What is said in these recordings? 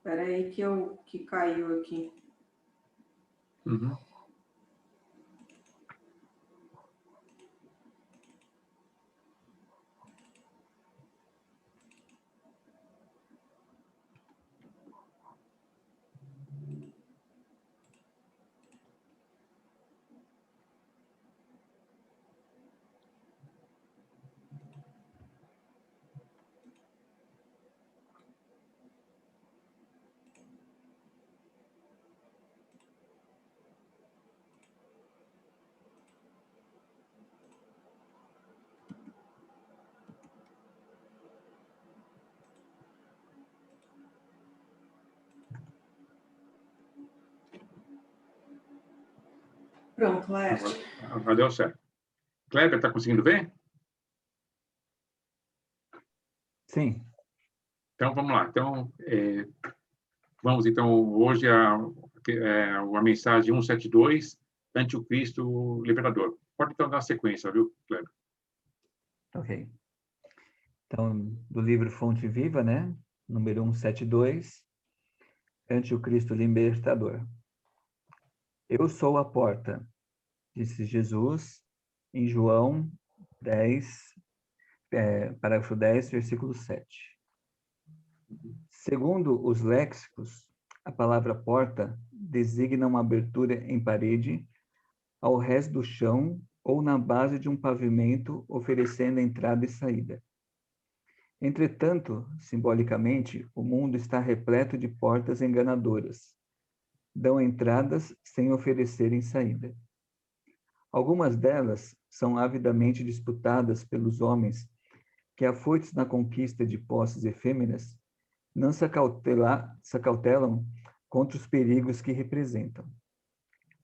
Espera aí que caiu aqui. Uhum. Pronto, Laerte. Agora deu certo. Kleber, está conseguindo ver? Sim. Então, vamos lá. Então, vamos, então, hoje a mensagem 172, Anticristo Libertador. Pode, então, dar sequência, viu, Kleber? Ok. Então, do livro Fonte Viva, né? Número 172, Anticristo Libertador. Eu sou a porta, disse Jesus em João 10, parágrafo 10, versículo 7. Segundo os léxicos, a palavra porta designa uma abertura em parede, ao resto do chão ou na base de um pavimento, oferecendo entrada e saída. Entretanto, simbolicamente, o mundo está repleto de portas enganadoras. Dão entradas sem oferecerem saída. Algumas delas são avidamente disputadas pelos homens que, afoitos na conquista de posses efêmeras, não se acautelam contra os perigos que representam.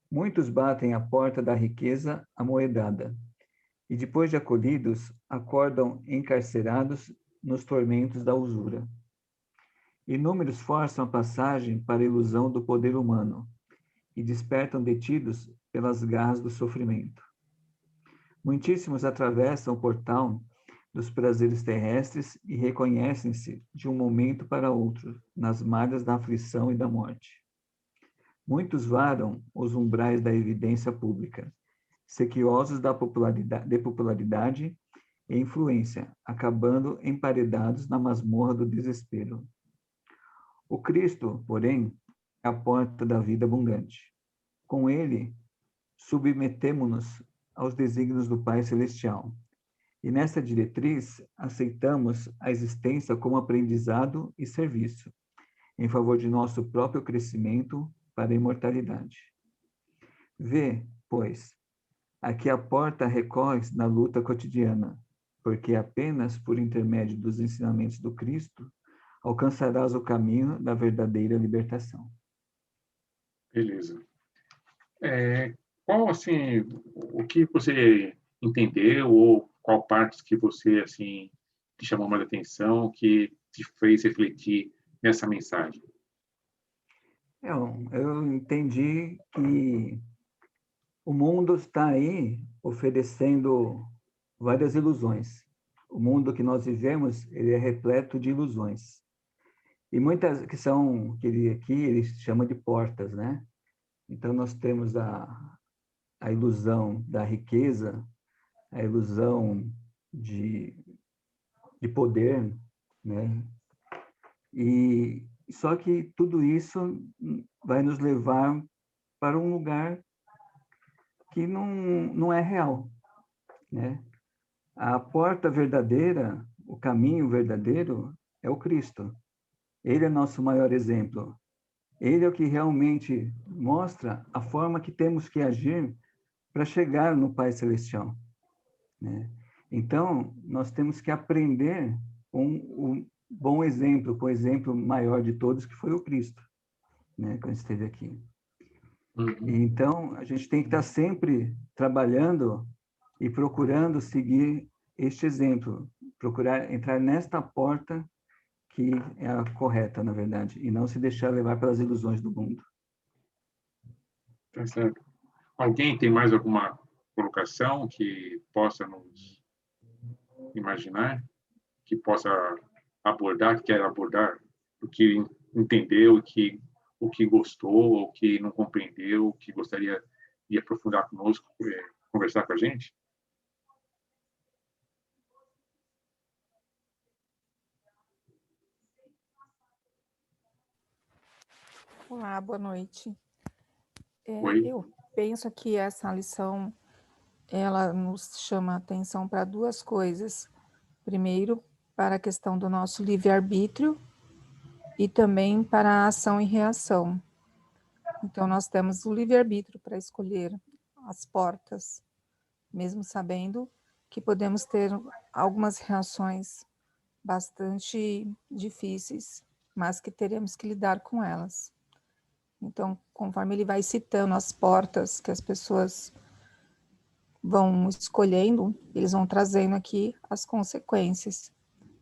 Muitos batem à porta da riqueza amoedada e, depois de acolhidos, acordam encarcerados nos tormentos da usura. Inúmeros forçam a passagem para a ilusão do poder humano e despertam detidos pelas garras do sofrimento. Muitíssimos atravessam o portal dos prazeres terrestres e reconhecem-se de um momento para outro nas malhas da aflição e da morte. Muitos varam os umbrais da evidência pública, sequiosos de popularidade e influência, acabando emparedados na masmorra do desespero. O Cristo, porém, é a porta da vida abundante. Com ele, submetemo-nos aos desígnios do Pai Celestial. E nessa diretriz, aceitamos a existência como aprendizado e serviço, em favor de nosso próprio crescimento para a imortalidade. Vê, pois, aqui a porta recorre na luta cotidiana, porque apenas por intermédio dos ensinamentos do Cristo alcançarás o caminho da verdadeira libertação. Beleza. Qual, assim, o que você entendeu ou qual parte que você, assim, te chamou mais atenção, que te fez refletir nessa mensagem? Eu entendi que o mundo está aí oferecendo várias ilusões. O mundo que nós vivemos, ele é repleto de ilusões. E muitas que ele chama de portas, né? Então nós temos a ilusão da riqueza, a ilusão de poder, né? E só que tudo isso vai nos levar para um lugar que não é real, né? A porta verdadeira, o caminho verdadeiro é o Cristo. Ele é nosso maior exemplo. Ele é o que realmente mostra a forma que temos que agir para chegar no Pai Celestial, né? Então, nós temos que aprender com o bom exemplo, com o exemplo maior de todos, que foi o Cristo, né, quando esteve aqui. Uhum. Então, a gente tem que estar sempre trabalhando e procurando seguir este exemplo, procurar entrar nesta porta que é a correta, na verdade, e não se deixar levar pelas ilusões do mundo. Tá certo. Alguém tem mais alguma colocação que possa nos imaginar, que possa abordar, que quer abordar o que entendeu, o que gostou, o que não compreendeu, o que gostaria de aprofundar conosco, conversar com a gente? Olá, boa noite. Oi? Eu penso que essa lição, ela nos chama a atenção para duas coisas. Primeiro, para a questão do nosso livre-arbítrio e também para a ação e reação. Então, nós temos o livre-arbítrio para escolher as portas, mesmo sabendo que podemos ter algumas reações bastante difíceis, mas que teremos que lidar com elas. Então, conforme ele vai citando as portas que as pessoas vão escolhendo, eles vão trazendo aqui as consequências.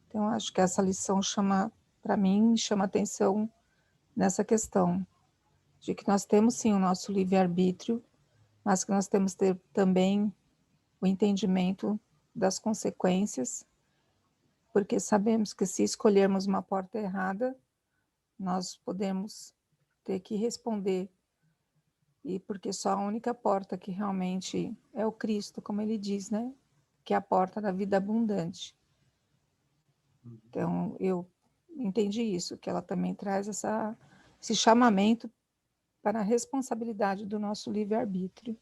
Então, acho que essa lição para mim, chama atenção nessa questão, de que nós temos sim o nosso livre-arbítrio, mas que nós temos que ter também o entendimento das consequências, porque sabemos que se escolhermos uma porta errada, nós podemos ter que responder, e porque só a única porta que realmente é o Cristo, como ele diz, né? Que é a porta da vida abundante. Então, eu entendi isso, que ela também traz esse chamamento para a responsabilidade do nosso livre-arbítrio.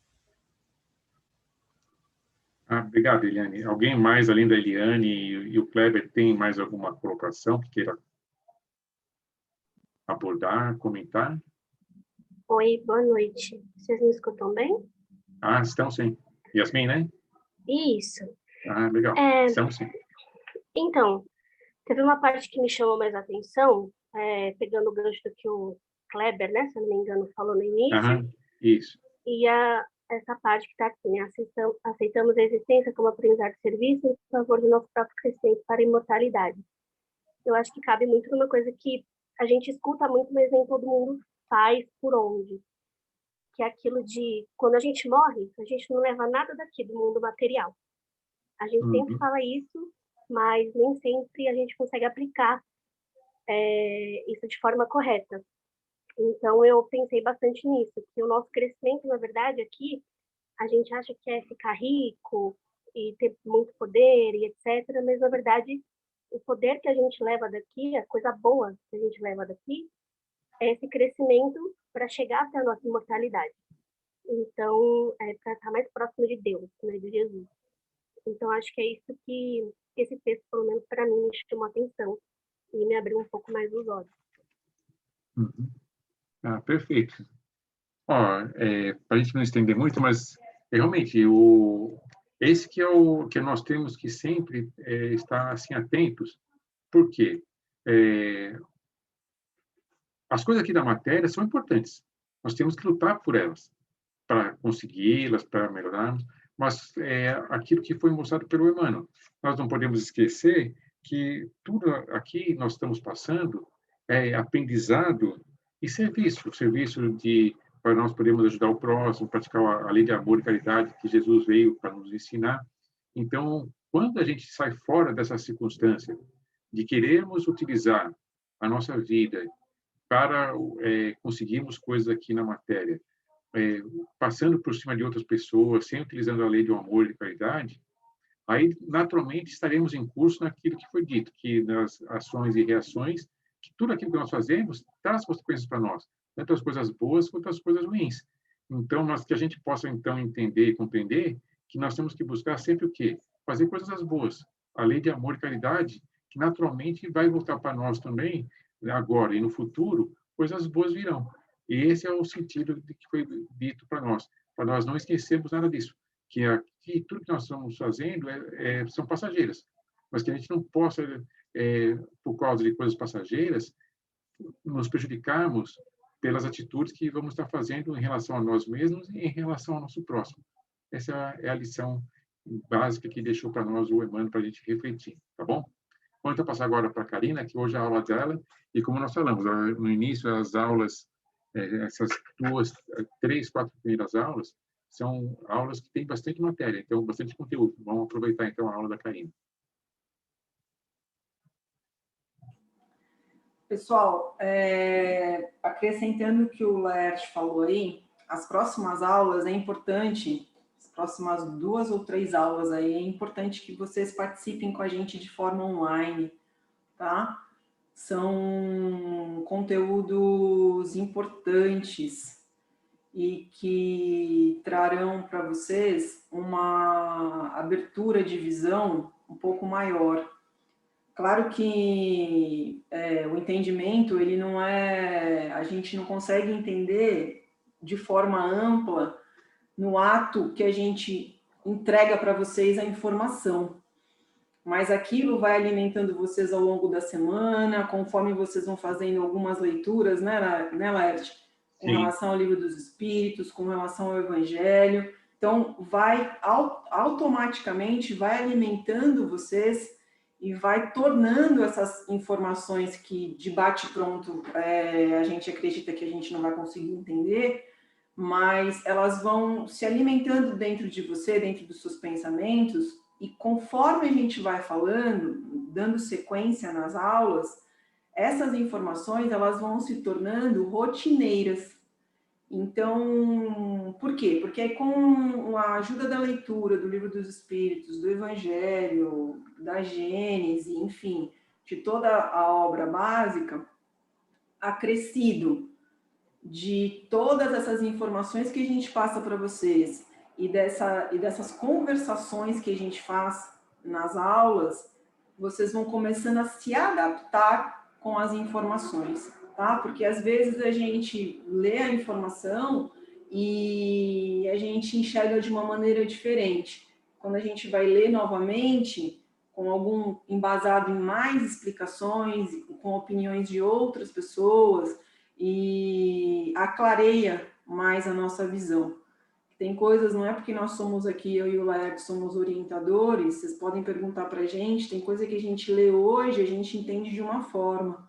Obrigado, Eliane. Alguém mais, além da Eliane e o Kleber, tem mais alguma colocação que queira abordar, comentar? Oi, boa noite. Vocês me escutam bem? Estão sim. Yasmin, né? Isso. Legal. Estamos sim. Então, teve uma parte que me chamou mais a atenção, pegando o gancho do que o Kleber, né, se eu não me engano, falou no início. Isso. E essa parte que está aqui, né? Aceitamos a existência como aprendizado de serviço em favor do nosso próprio crescimento para a imortalidade. Eu acho que cabe muito numa coisa que a gente escuta muito, mas nem todo mundo faz por onde. Que é aquilo de, quando a gente morre, a gente não leva nada daqui do mundo material. A gente sempre fala isso, mas nem sempre a gente consegue aplicar isso de forma correta. Então, eu pensei bastante nisso, que o nosso crescimento, na verdade, aqui, a gente acha que é ficar rico e ter muito poder e etc., mas, na verdade, o poder que a gente leva daqui, a coisa boa que a gente leva daqui, é esse crescimento para chegar até a nossa imortalidade. Então, para estar mais próximo de Deus, né, de Jesus. Então, acho que é isso que esse texto, pelo menos para mim, me chamou a atenção e me abriu um pouco mais os olhos. Perfeito. Para a gente não estender muito, mas realmente esse que é o que nós temos que sempre estar assim atentos. Por quê? As coisas aqui da matéria são importantes. Nós temos que lutar por elas, para consegui-las, para melhorarmos, mas aquilo que foi mostrado pelo Emmanuel. Nós não podemos esquecer que tudo aqui nós estamos passando é aprendizado e serviço para nós podermos ajudar o próximo, praticar a lei de amor e caridade que Jesus veio para nos ensinar. Então, quando a gente sai fora dessa circunstância de querermos utilizar a nossa vida para conseguirmos coisas aqui na matéria, passando por cima de outras pessoas, sem utilizando a lei do amor e de caridade, aí naturalmente estaremos em curso naquilo que foi dito, que nas ações e reações, que tudo aquilo que nós fazemos traz consequências para nós, tanto as coisas boas quanto as coisas ruins. Então, que a gente possa então entender e compreender que nós temos que buscar sempre o quê? Fazer coisas boas, a lei de amor e caridade, que naturalmente vai voltar para nós também, agora e no futuro, coisas boas virão. E esse é o sentido de que foi dito para nós não esquecermos nada disso, que aqui tudo que nós estamos fazendo são passageiras, mas que a gente não possa, por causa de coisas passageiras, nos prejudicarmos pelas atitudes que vamos estar fazendo em relação a nós mesmos e em relação ao nosso próximo. Essa é a lição básica que deixou para nós o Emmanuel para a gente refletir, tá bom? Vamos então passar agora para a Karina, que hoje é a aula dela, e como nós falamos no início, as aulas, essas 2, 3, 4 primeiras aulas, são aulas que têm bastante matéria, então bastante conteúdo. Vamos aproveitar então a aula da Karina. Pessoal, acrescentando o que o Laerte falou aí, as próximas aulas é importante, as próximas 2 ou 3 aulas aí, é importante que vocês participem com a gente de forma online, tá? São conteúdos importantes e que trarão para vocês uma abertura de visão um pouco maior. Claro que o entendimento, ele não é... A gente não consegue entender de forma ampla no ato que a gente entrega para vocês a informação. Mas aquilo vai alimentando vocês ao longo da semana, conforme vocês vão fazendo algumas leituras, né, Laerte? Com relação ao Livro dos Espíritos, com relação ao Evangelho. Então, automaticamente vai alimentando vocês e vai tornando essas informações que de bate-pronto a gente acredita que a gente não vai conseguir entender, mas elas vão se alimentando dentro de você, dentro dos seus pensamentos, e conforme a gente vai falando, dando sequência nas aulas, essas informações elas vão se tornando rotineiras. Então, por quê? Porque com a ajuda da leitura do Livro dos Espíritos, do Evangelho, da Gênese, enfim, de toda a obra básica, acrescido de todas essas informações que a gente passa para vocês e dessas conversações que a gente faz nas aulas, vocês vão começando a se adaptar com as informações, tá? Porque às vezes a gente lê a informação e a gente enxerga de uma maneira diferente. Quando a gente vai ler novamente, com algum embasado em mais explicações, com opiniões de outras pessoas, e aclareia mais a nossa visão. Tem coisas, não é porque nós somos aqui, eu e o Laerte somos orientadores, vocês podem perguntar para a gente, tem coisa que a gente lê hoje, a gente entende de uma forma.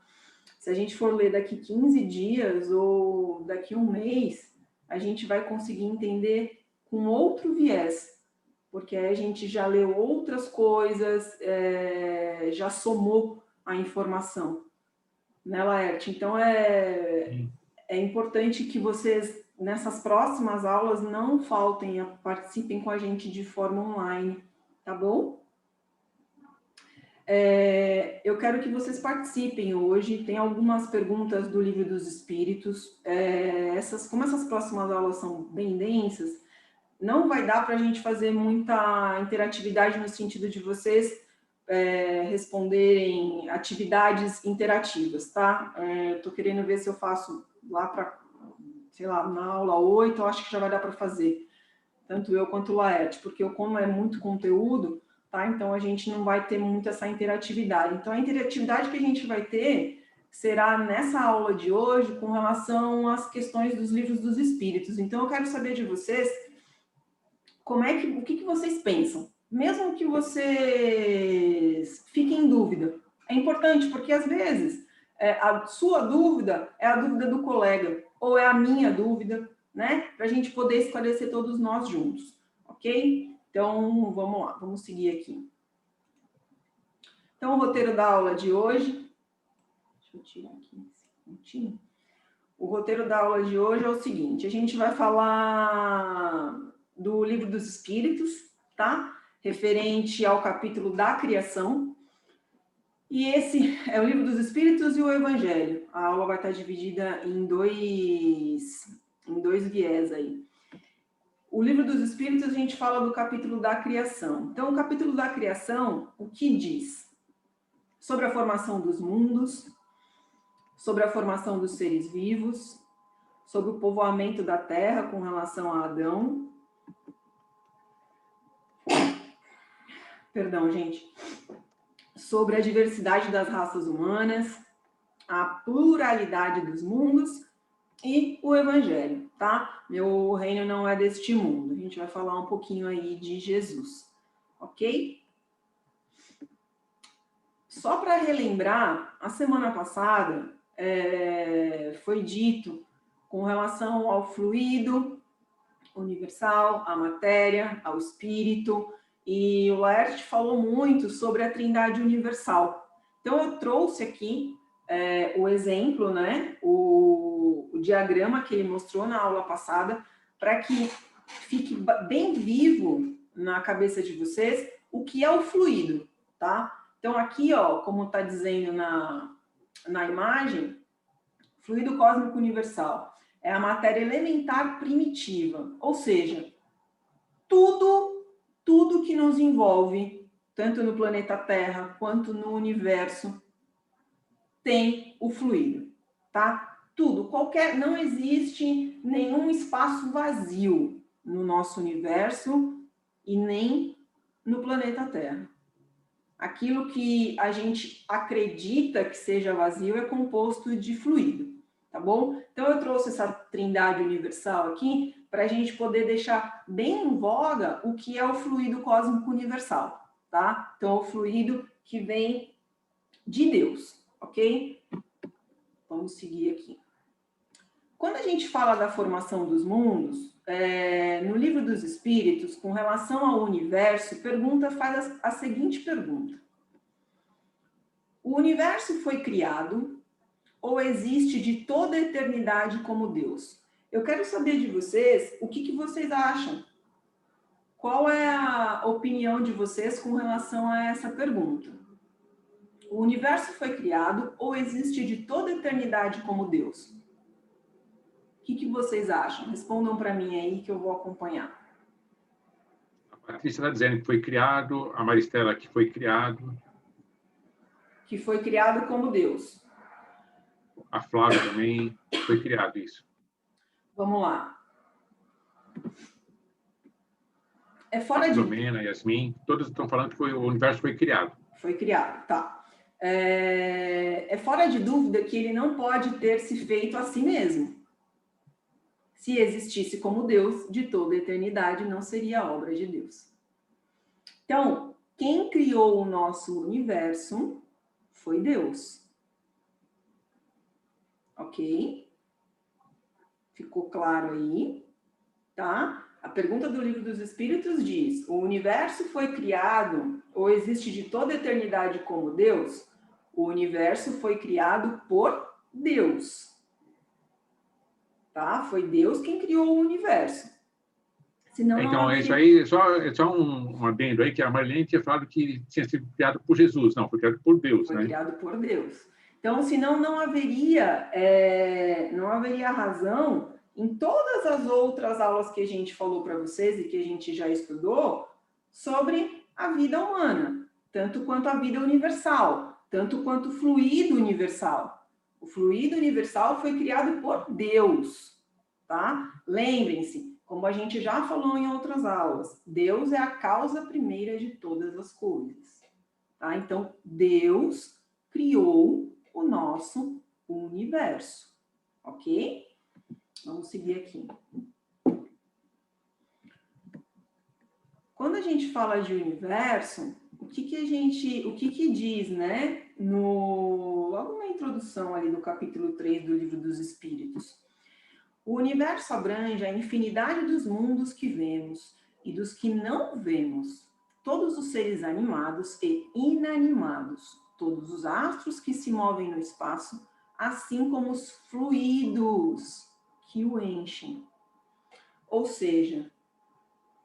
Se a gente for ler daqui 15 dias ou daqui um mês, a gente vai conseguir entender com outro viés, porque a gente já leu outras coisas, já somou a informação. Né, Laerte? Então, é importante que vocês, nessas próximas aulas, não faltem, participem com a gente de forma online, tá bom? Eu quero que vocês participem hoje, tem algumas perguntas do Livro dos Espíritos, como essas próximas aulas são bem densas, não vai dar para a gente fazer muita interatividade no sentido de vocês responderem atividades interativas, tá? Estou querendo ver se eu faço lá para, sei lá, na aula 8, eu acho que já vai dar para fazer, tanto eu quanto o Laerte, porque como é muito conteúdo, tá? Então a gente não vai ter muito essa interatividade. Então a interatividade que a gente vai ter será nessa aula de hoje com relação às questões dos livros dos espíritos. Então eu quero saber de vocês o que vocês pensam. Mesmo que vocês fiquem em dúvida, é importante, porque às vezes a sua dúvida é a dúvida do colega, ou é a minha dúvida, né? Para a gente poder esclarecer todos nós juntos, ok? Então, vamos lá, vamos seguir aqui. Então, o roteiro da aula de hoje... Deixa eu tirar aqui esse pontinho. O roteiro da aula de hoje é o seguinte, a gente vai falar do Livro dos Espíritos, tá? Referente ao capítulo da criação. E esse é o Livro dos Espíritos e o Evangelho. A aula vai estar dividida em dois viés aí. O Livro dos Espíritos, a gente fala do capítulo da criação. Então, o capítulo da criação, o que diz? Sobre a formação dos mundos, sobre a formação dos seres vivos, sobre o povoamento da Terra com relação a Adão. Perdão, gente. Sobre a diversidade das raças humanas, a pluralidade dos mundos e o Evangelho, tá? Meu reino não é deste mundo. A gente vai falar um pouquinho aí de Jesus, ok? Só para relembrar, a semana passada foi dito com relação ao fluido universal, à matéria, ao espírito, e o Laerte falou muito sobre a Trindade Universal. Então, eu trouxe aqui o exemplo, né, o diagrama que ele mostrou na aula passada, para que fique bem vivo na cabeça de vocês o que é o fluido, tá? Então, aqui, ó, como está dizendo na imagem, fluido cósmico universal é a matéria elementar primitiva, ou seja, tudo que nos envolve, tanto no planeta Terra quanto no universo, tem o fluido, tá? Tudo, não existe nenhum espaço vazio no nosso universo e nem no planeta Terra. Aquilo que a gente acredita que seja vazio é composto de fluido, tá bom? Então, eu trouxe essa trindade universal aqui para a gente poder deixar bem em voga o que é o fluido cósmico universal, tá? Então, o fluido que vem de Deus, ok? Vamos seguir aqui. Quando a gente fala da formação dos mundos, no Livro dos Espíritos, com relação ao universo, faz a seguinte pergunta. O universo foi criado ou existe de toda a eternidade como Deus? Eu quero saber de vocês o que vocês acham. Qual é a opinião de vocês com relação a essa pergunta? O universo foi criado ou existe de toda a eternidade como Deus? O que vocês acham? Respondam para mim aí que eu vou acompanhar. A Patrícia está dizendo que foi criado, a Maristela que foi criado. Que foi criado como Deus. A Flávia também foi criado isso. Vamos lá. É fora de... Filomena, Yasmin, todos estão falando que o universo foi criado. Foi criado, tá. É fora de dúvida que ele não pode ter se feito a si mesmo. Se existisse como Deus, de toda a eternidade, não seria obra de Deus. Então, quem criou o nosso universo foi Deus. Ok? Ficou claro aí? Tá? A pergunta do Livro dos Espíritos diz: o universo foi criado ou existe de toda a eternidade como Deus? O universo foi criado por Deus. Tá? Foi Deus quem criou o universo. Senão, então, isso aí é só um adendo aí, que a Marlene tinha falado que tinha sido criado por Jesus. Não, foi criado por Deus, foi né? criado por Deus. Então, senão não haveria razão em todas as outras aulas que a gente falou para vocês e que a gente já estudou sobre a vida humana, tanto quanto a vida universal, tanto quanto o fluido universal. O fluido universal foi criado por Deus, tá? Lembrem-se, como a gente já falou em outras aulas, Deus é a causa primeira de todas as coisas, tá? Então, Deus criou o nosso universo, ok? Vamos seguir aqui. Quando a gente fala de universo, o que diz, né? Logo na introdução ali do capítulo 3 do Livro dos Espíritos. O universo abrange a infinidade dos mundos que vemos e dos que não vemos, todos os seres animados e inanimados, todos os astros que se movem no espaço, assim como os fluidos que o enchem. Ou seja,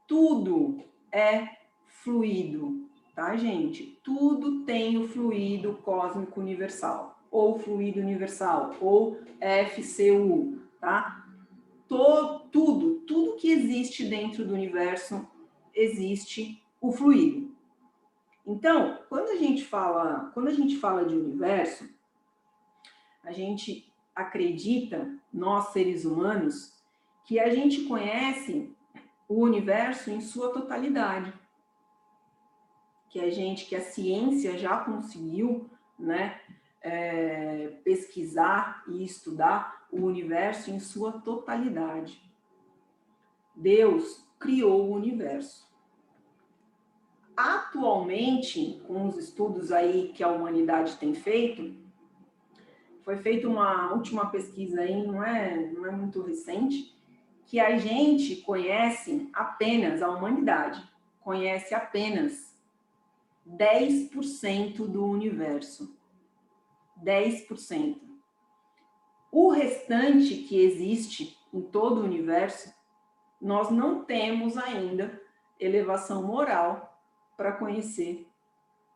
tudo é fluido, tá, gente? Tudo tem o fluido cósmico universal, ou fluido universal, ou FCU, tá? Tudo que existe dentro do universo, existe o fluido. Então, quando a gente fala de universo, a gente acredita, nós seres humanos, que a gente conhece o universo em sua totalidade. Que a ciência já conseguiu, né, pesquisar e estudar o universo em sua totalidade. Deus criou o universo. Atualmente, com os estudos aí que a humanidade tem feito, foi feita uma última pesquisa aí, não é muito recente, que a gente conhece apenas, a humanidade conhece apenas 10% do universo. 10%. O restante que existe em todo o universo, nós não temos ainda elevação moral para conhecer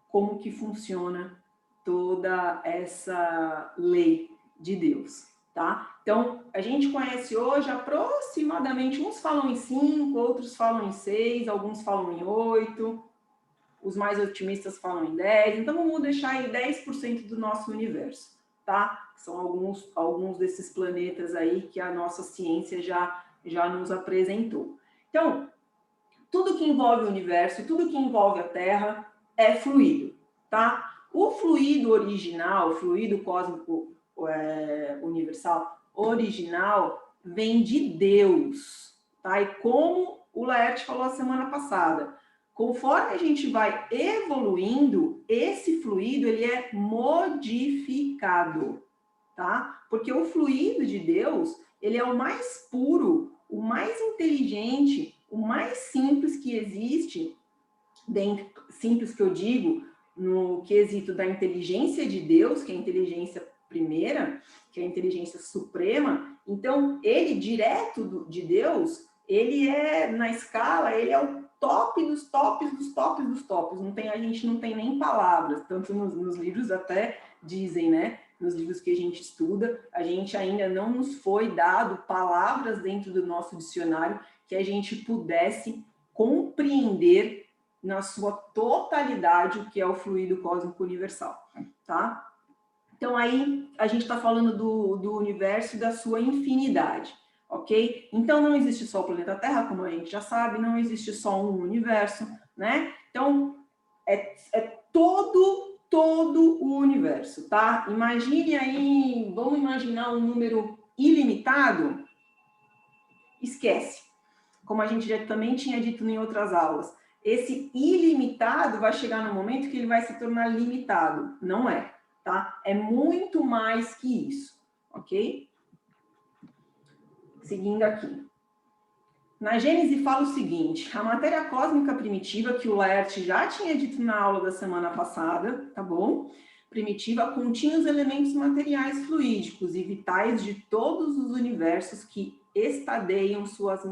como que funciona toda essa lei de Deus, tá? Então, a gente conhece hoje aproximadamente, uns falam em 5, outros falam em 6, alguns falam em 8, os mais otimistas falam em 10, então vamos deixar aí 10% do nosso universo, tá? São alguns desses planetas aí que a nossa ciência já nos apresentou. Então, tudo que envolve o universo, tudo que envolve a Terra é fluido, tá? O fluido original, o fluido cósmico universal original, vem de Deus, tá? E como o Laerte falou a semana passada, conforme a gente vai evoluindo, esse fluido ele é modificado, tá? Porque o fluido de Deus, ele é o mais puro, o mais inteligente, o mais simples que existe, simples que eu digo, no quesito da inteligência de Deus, que é a inteligência primeira, que é a inteligência suprema. Então, ele, direto de Deus, ele é, na escala, ele é o top dos tops dos tops dos tops. A gente não tem nem palavras, tanto nos livros até dizem, né? Nos livros que a gente estuda, a gente ainda não nos foi dado palavras dentro do nosso dicionário que a gente pudesse compreender na sua totalidade o que é o fluido cósmico universal, tá? Então, aí, a gente está falando do universo e da sua infinidade, ok? Então, não existe só o planeta Terra, como a gente já sabe, não existe só um universo, né? Então, é todo o universo, tá? Imagine aí, vamos imaginar um número ilimitado? Esquece. Como a gente já também tinha dito em outras aulas, esse ilimitado vai chegar no momento que ele vai se tornar limitado. Não é, tá? É muito mais que isso, ok? Seguindo aqui. Na Gênese fala o seguinte, a matéria cósmica primitiva, que o Laerte já tinha dito na aula da semana passada, tá bom? Primitiva continha os elementos materiais fluídicos e vitais de todos os universos que estadeiam suas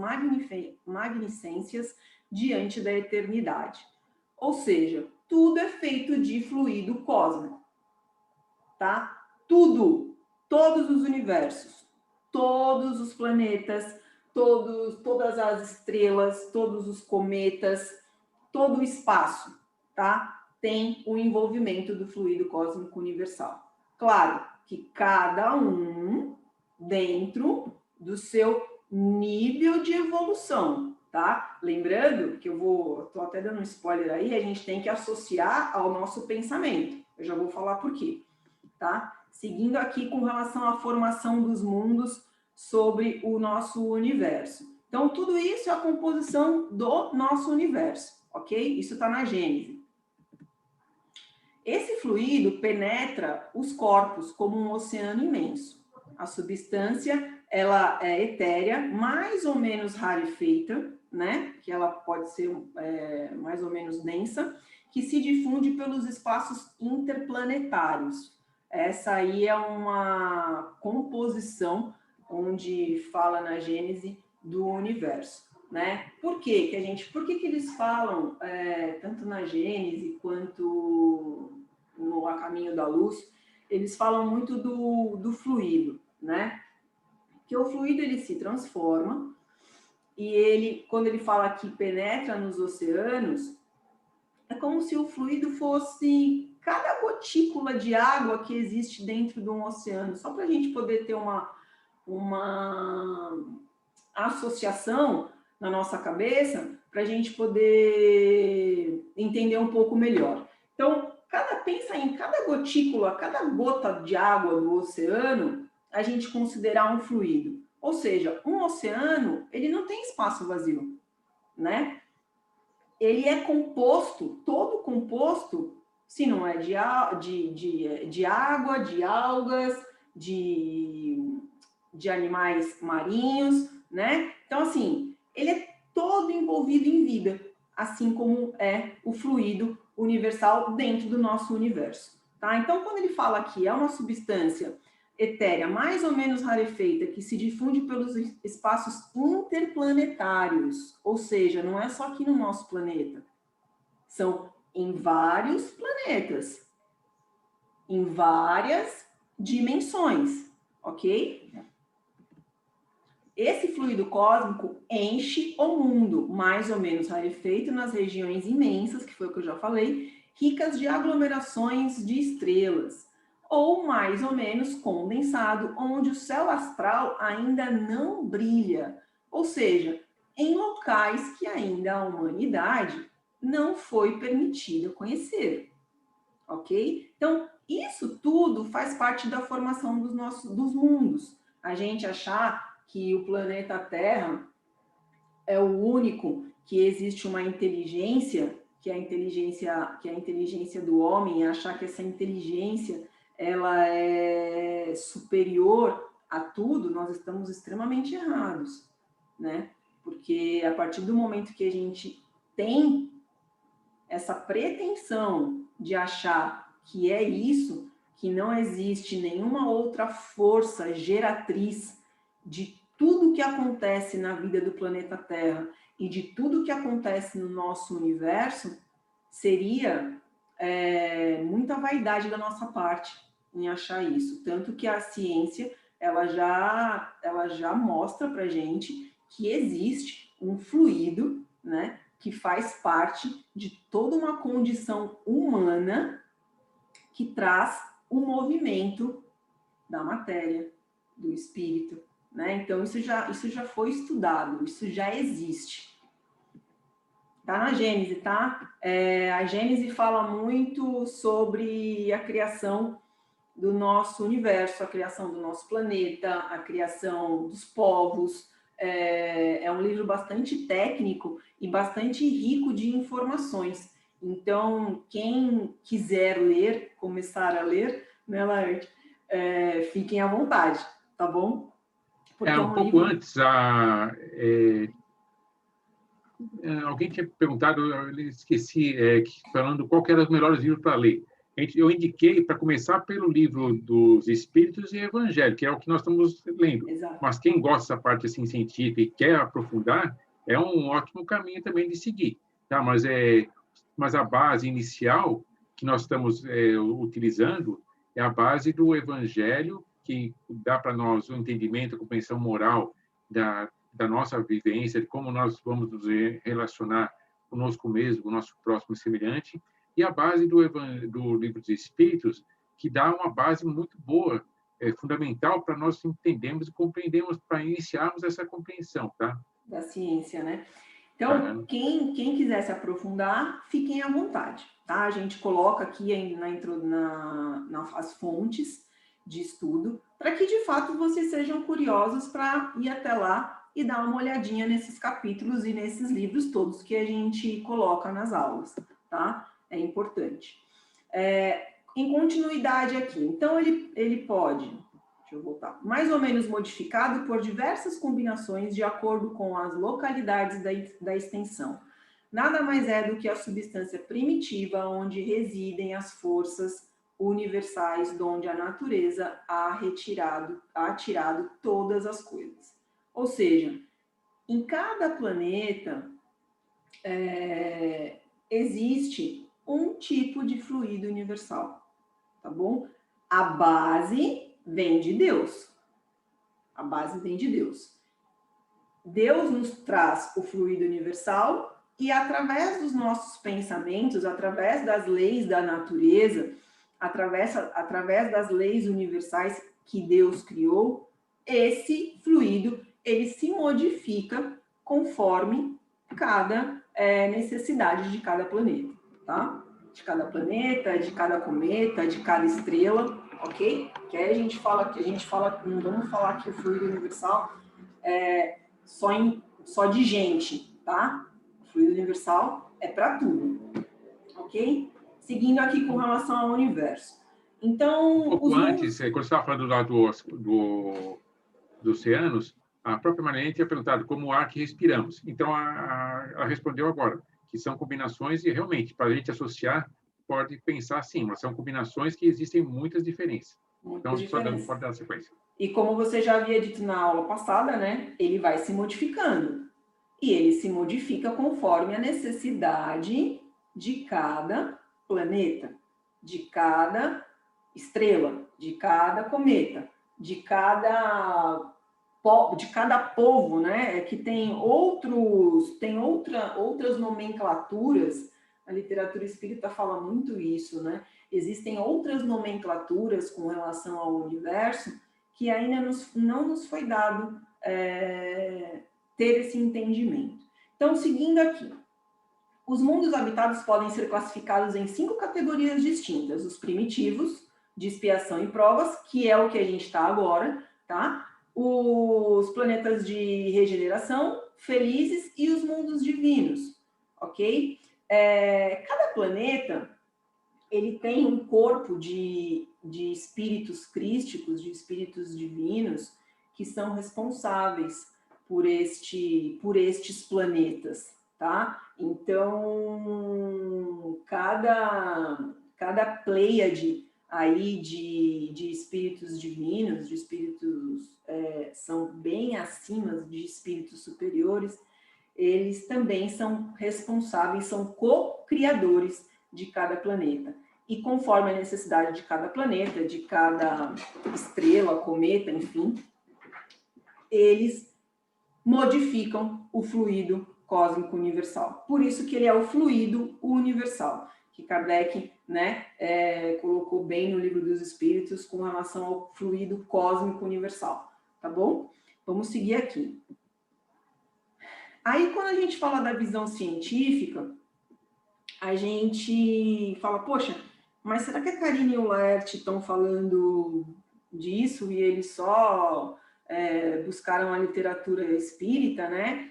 magnificências diante da eternidade. Ou seja, tudo é feito de fluido cósmico, tá? Tudo, todos os universos, todos os planetas, todas as estrelas, todos os cometas, todo o espaço, tá? Tem o envolvimento do fluido cósmico universal. Claro que cada um dentro do seu nível de evolução, tá? Lembrando que tô até dando um spoiler aí, a gente tem que associar ao nosso pensamento. Eu já vou falar por quê, tá? Seguindo aqui com relação à formação dos mundos sobre o nosso universo. Então, tudo isso é a composição do nosso universo, ok? Isso está na Gênese. Esse fluido penetra os corpos como um oceano imenso. A substância, ela é etérea, mais ou menos rarefeita, né? Que ela pode ser mais ou menos densa, que se difunde pelos espaços interplanetários. Essa aí é uma composição onde fala na Gênese do universo, né? Por que que eles falam, tanto na Gênese quanto no A Caminho da Luz, eles falam muito do fluido, né? Que o fluido ele se transforma e ele, quando ele fala que penetra nos oceanos, é como se o fluido fosse cada gotícula de água que existe dentro de um oceano, só para a gente poder ter uma associação na nossa cabeça, para a gente poder entender um pouco melhor. Então, pensa em cada gotícula, cada gota de água do oceano, a gente considerar um fluido. Ou seja, um oceano, ele não tem espaço vazio, né? Ele é composto, todo composto, se não é de água, de algas, de animais marinhos, né? Então, assim, ele é todo envolvido em vida, assim como é o fluido universal dentro do nosso universo, tá? Então, quando ele fala que é uma substância etérea mais ou menos rarefeita que se difunde pelos espaços interplanetários, ou seja, não é só aqui no nosso planeta, são em vários planetas, em várias dimensões, ok? Esse fluido cósmico enche o mundo, mais ou menos rarefeito nas regiões imensas, que foi o que eu já falei, ricas de aglomerações de estrelas, ou mais ou menos condensado, onde o céu astral ainda não brilha, ou seja, em locais que ainda a humanidade não foi permitida conhecer, ok? Então, isso tudo faz parte da formação dos mundos. A gente achar que o planeta Terra é o único que existe uma inteligência, que é a inteligência do homem, achar que essa inteligência ela é superior a tudo, nós estamos extremamente errados, né? Porque a partir do momento que a gente tem essa pretensão de achar que é isso, que não existe nenhuma outra força geratriz de tudo que acontece na vida do planeta Terra e de tudo que acontece no nosso universo, seria muita vaidade da nossa parte em achar isso. Tanto que a ciência ela já mostra para a gente que existe um fluido, né, que faz parte de toda uma condição humana que traz o movimento da matéria, do espírito, né? Então, isso já foi estudado, isso já existe. Tá na Gênese, tá? A Gênese fala muito sobre a criação do nosso universo, a criação do nosso planeta, a criação dos povos. É um livro bastante técnico e bastante rico de informações. Então, quem quiser ler, começar a ler, né, Laerte? Fiquem à vontade, tá bom? Porque um pouco livro... antes, alguém tinha perguntado, eu esqueci, falando qual que eram os melhores livros para ler. Eu indiquei para começar pelo livro dos Espíritos e Evangelho, que é o que nós estamos lendo. Exato. Mas quem gosta dessa parte assim, científica e quer aprofundar, é um ótimo caminho também de seguir. Tá? Mas a base inicial que nós estamos utilizando é a base do Evangelho, que dá para nós o entendimento, a compreensão moral da nossa vivência, de como nós vamos nos relacionar conosco mesmo, com o nosso próximo semelhante, e a base do Livro dos Espíritos, que dá uma base muito boa, fundamental para nós entendermos e compreendermos, para iniciarmos essa compreensão, tá? Da ciência, né? Então, quem quiser se aprofundar, fiquem à vontade, tá? A gente coloca aqui as fontes de estudo, para que, de fato, vocês sejam curiosos para ir até lá e dar uma olhadinha nesses capítulos e nesses livros todos que a gente coloca nas aulas, tá? É importante. Em continuidade aqui, então ele pode, deixa eu voltar, mais ou menos modificado por diversas combinações de acordo com as localidades da extensão. Nada mais é do que a substância primitiva onde residem as forças universais, de onde a natureza ha tirado todas as coisas. Ou seja, em cada planeta existe um tipo de fluido universal, tá bom? A base vem de Deus. A base vem de Deus. Deus nos traz o fluido universal e, através dos nossos pensamentos, através das leis da natureza, através das leis universais que Deus criou, esse fluido ele se modifica conforme cada necessidade de cada planeta, tá? De cada planeta, de cada cometa, de cada estrela, ok? Que aí a gente fala, não vamos falar que o fluido universal é só de gente, tá? O fluido universal é para tudo, ok? Seguindo aqui com relação ao universo. Então, um pouco antes, quando você estava falando lá dos oceanos, a própria Mariane tinha perguntado como o ar que respiramos. Então, ela respondeu agora, que são combinações e, realmente, para a gente associar, pode pensar assim, mas são combinações que existem muitas diferenças. Então, pode dar sequência. E como você já havia dito na aula passada, né, ele vai se modificando. E ele se modifica conforme a necessidade de cada planeta, de cada estrela, de cada cometa, de cada povo, né, que tem outras nomenclaturas. A literatura espírita fala muito isso, né? Existem outras nomenclaturas com relação ao universo que ainda não nos foi dado ter esse entendimento. Então, seguindo aqui, os mundos habitados podem ser classificados em 5 categorias distintas: os primitivos, de expiação e provas, que é o que a gente está agora, tá? Os planetas de regeneração, felizes, e os mundos divinos, ok? Cada planeta, ele tem um corpo de espíritos crísticos, de espíritos divinos, que são responsáveis por estes planetas, tá? Então, cada pleiade aí de espíritos divinos, de espíritos são bem acima de espíritos superiores, eles também são responsáveis, são co-criadores de cada planeta. E conforme a necessidade de cada planeta, de cada estrela, cometa, enfim, eles modificam o fluido cósmico universal. Por isso que ele é o fluido universal, que Kardec, né, colocou bem no Livro dos Espíritos com relação ao fluido cósmico universal, tá bom? Vamos seguir aqui. Aí, quando a gente fala da visão científica, a gente fala, poxa, mas será que a Karina e o Laerte estão falando disso e eles só buscaram a literatura espírita, né?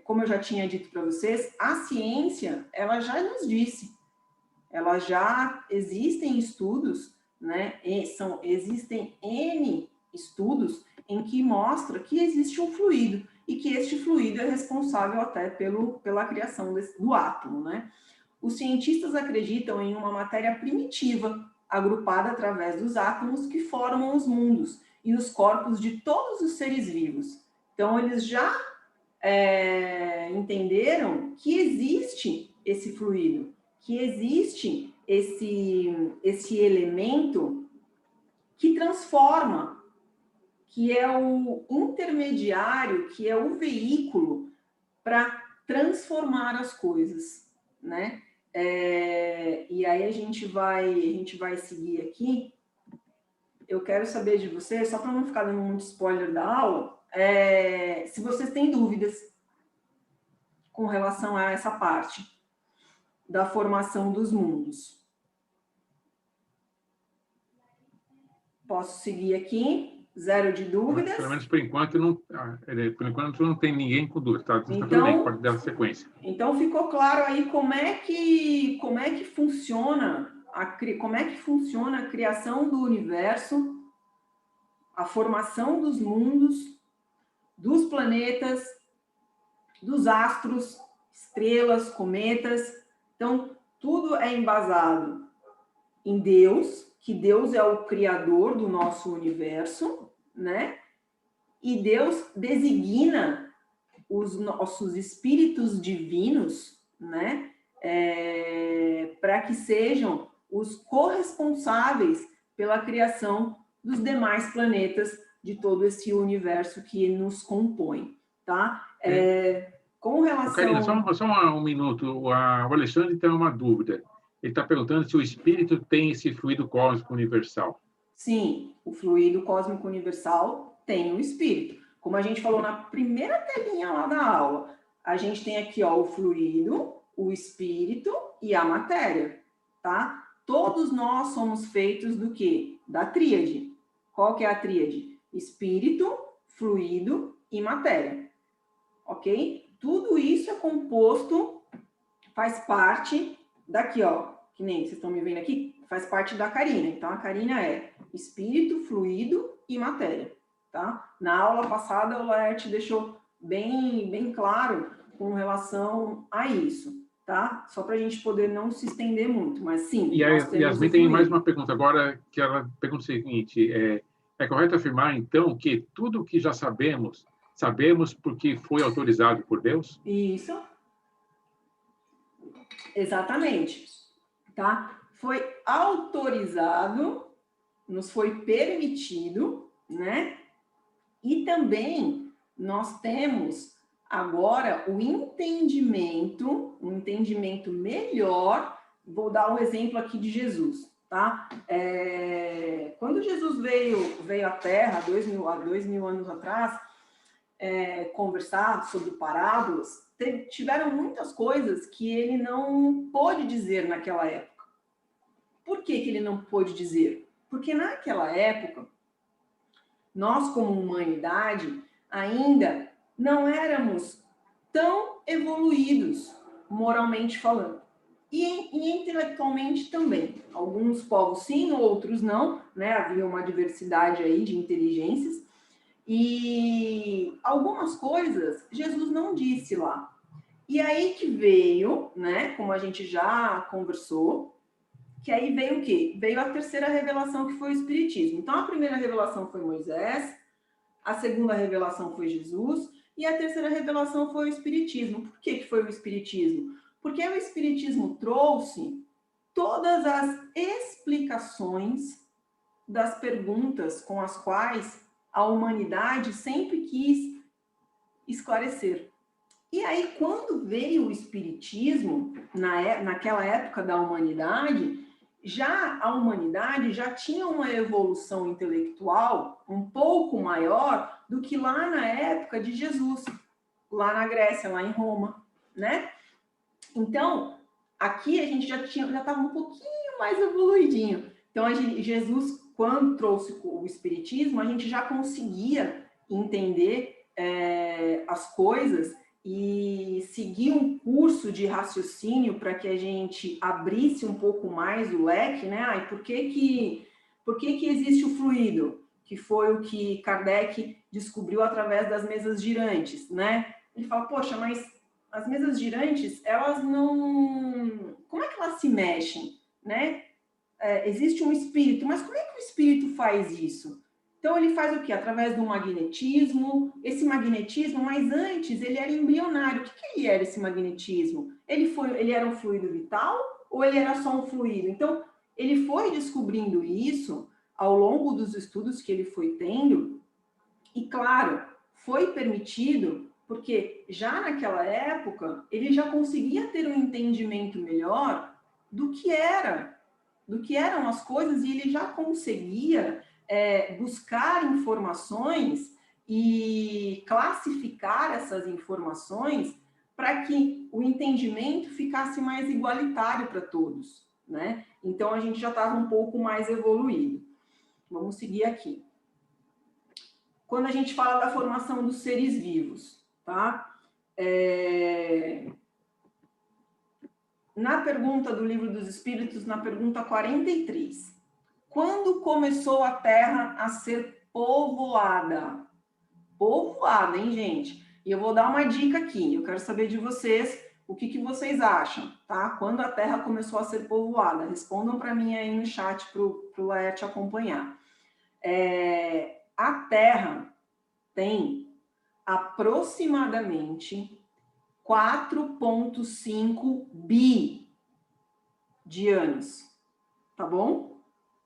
Como eu já tinha dito para vocês, a ciência, ela já nos disse, ela já existem estudos, né? Existem N estudos em que mostra que existe um fluido e que este fluido é responsável até pela criação do átomo, né? Os cientistas acreditam em uma matéria primitiva, agrupada através dos átomos que formam os mundos e os corpos de todos os seres vivos. Então, eles já entenderam que existe esse fluido, que existe esse elemento que transforma, que é o intermediário, que é o veículo para transformar as coisas, né? E aí a gente vai seguir aqui. Eu quero saber de vocês, só para não ficar dando muito spoiler da aula, se vocês têm dúvidas com relação a essa parte da formação dos mundos. Posso seguir aqui? Zero de dúvidas. Pelo menos por enquanto não tem ninguém com dúvida, tá? Então, tudo bem, pode dar sequência. Então ficou claro aí como é que funciona a criação do universo, a formação dos mundos, dos planetas, dos astros, estrelas, cometas. Então, tudo é embasado em Deus, que Deus é o criador do nosso universo, né? E Deus designa os nossos espíritos divinos, né? Para que sejam os corresponsáveis pela criação dos demais planetas de todo esse universo que nos compõe, tá? Com relação... Karina, só um minuto. O Alexandre tem uma dúvida. Ele está perguntando se o espírito tem esse fluido cósmico universal. Sim, o fluido cósmico universal tem o espírito. Como a gente falou na primeira telinha lá da aula, a gente tem aqui, ó, o fluido, o espírito e a matéria, tá? Todos nós somos feitos do quê? Da tríade. Qual que é a tríade? Espírito, fluido e matéria. Ok? Tudo isso é composto, faz parte daqui, ó, que nem vocês estão me vendo aqui, faz parte da Karina. Então, a Karina é espírito, fluido e matéria, tá? Na aula passada, o Laerte deixou bem claro com relação a isso, tá? Só para a gente poder não se estender muito, mas sim, E a nós temos Yasmin o tem mais fluido. uma pergunta agora, que ela pergunta o seguinte, é correto afirmar, então, que tudo o que já sabemos, sabemos porque foi autorizado por Deus? Isso, exatamente, tá? Foi autorizado, nos foi permitido, né? E também nós temos agora o entendimento, um entendimento melhor. Vou dar um exemplo aqui de Jesus, tá? Quando Jesus veio à Terra, há 2.000 anos atrás, conversar sobre parábolas, tiveram muitas coisas que ele não pôde dizer naquela época. Por que ele não pôde dizer? Porque naquela época, nós como humanidade ainda não éramos tão evoluídos, moralmente falando. E intelectualmente também. Alguns povos sim, outros não, né? Havia uma diversidade aí de inteligências. E algumas coisas Jesus não disse lá. E aí que veio, né? Como a gente já conversou, que aí veio o quê? Veio a terceira revelação, que foi o Espiritismo. Então, a primeira revelação foi Moisés, a segunda revelação foi Jesus, e a terceira revelação foi o Espiritismo. Por que foi o Espiritismo? Porque o Espiritismo trouxe todas as explicações das perguntas com as quais a humanidade sempre quis esclarecer. E aí, quando veio o Espiritismo, naquela época da humanidade, a humanidade já tinha uma evolução intelectual um pouco maior do que lá na época de Jesus, lá na Grécia, lá em Roma, né? Então, aqui a gente já estava um pouquinho mais evoluidinho. Então, Jesus, quando trouxe o Espiritismo, a gente já conseguia entender as coisas e seguir um curso de raciocínio para que a gente abrisse um pouco mais o leque, né? E por que existe o fluido? Que foi o que Kardec descobriu através das mesas girantes, né? Ele fala, poxa, mas as mesas girantes, elas não... Como é que elas se mexem, né? Existe um espírito, mas como é que o espírito faz isso? Então, ele faz o quê? Através do magnetismo. Esse magnetismo, mas antes, ele era embrionário. O que ele era, esse magnetismo? Ele era um fluido vital ou ele era só um fluido? Então, ele foi descobrindo isso ao longo dos estudos que ele foi tendo. E, claro, foi permitido, porque já naquela época, ele já conseguia ter um entendimento melhor do que eram as coisas, e ele já conseguia buscar informações e classificar essas informações para que o entendimento ficasse mais igualitário para todos, né? Então, a gente já estava um pouco mais evoluído. Vamos seguir aqui. Quando a gente fala da formação dos seres vivos, tá? Na pergunta do Livro dos Espíritos, na pergunta 43, quando começou a Terra a ser povoada? Povoada, hein, gente? E eu vou dar uma dica aqui, eu quero saber de vocês o que vocês acham, tá? Quando a Terra começou a ser povoada? Respondam para mim aí no chat para o Laerte acompanhar. A Terra tem aproximadamente 4,5 bi de anos, tá bom?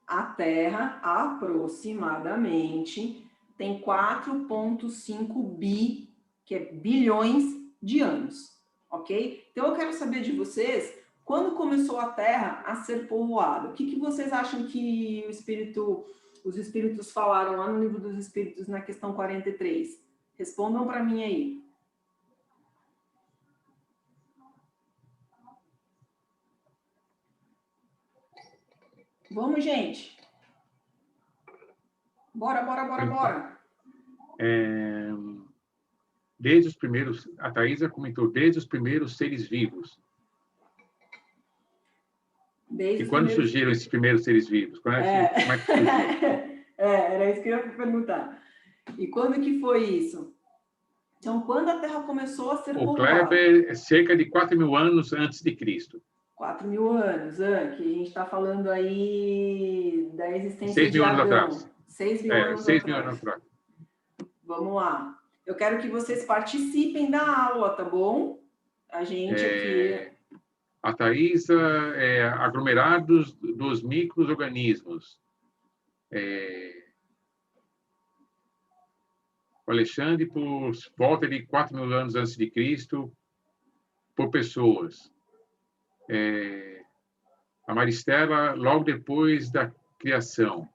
A Terra, aproximadamente, tem 4,5 bi, que é bilhões de anos, ok? Então, eu quero saber de vocês, quando começou a Terra a ser povoada, o que vocês acham que os espíritos falaram lá no Livro dos Espíritos, na questão 43? Respondam para mim aí. Vamos, gente. Bora. Desde os primeiros, a Thaisa comentou, desde os primeiros seres vivos. E quando surgiram esses primeiros seres vivos? Como é que surgiu? Era isso que eu ia perguntar. E quando que foi isso? Então, quando a Terra começou a ser O povoada? Kleber é cerca de 4.000 anos antes de Cristo. 4.000 anos, que a gente está falando aí da existência 6.000 de anos Adão. atrás. 6.000 anos 6.000 atrás. anos atrás. Vamos lá. Eu quero que vocês participem da aula, tá bom? A gente aqui... A Thaisa é aglomerados dos micro-organismos. O Alexandre, por volta de 4.000 anos antes de Cristo, por pessoas. A Maristela, logo depois da criação.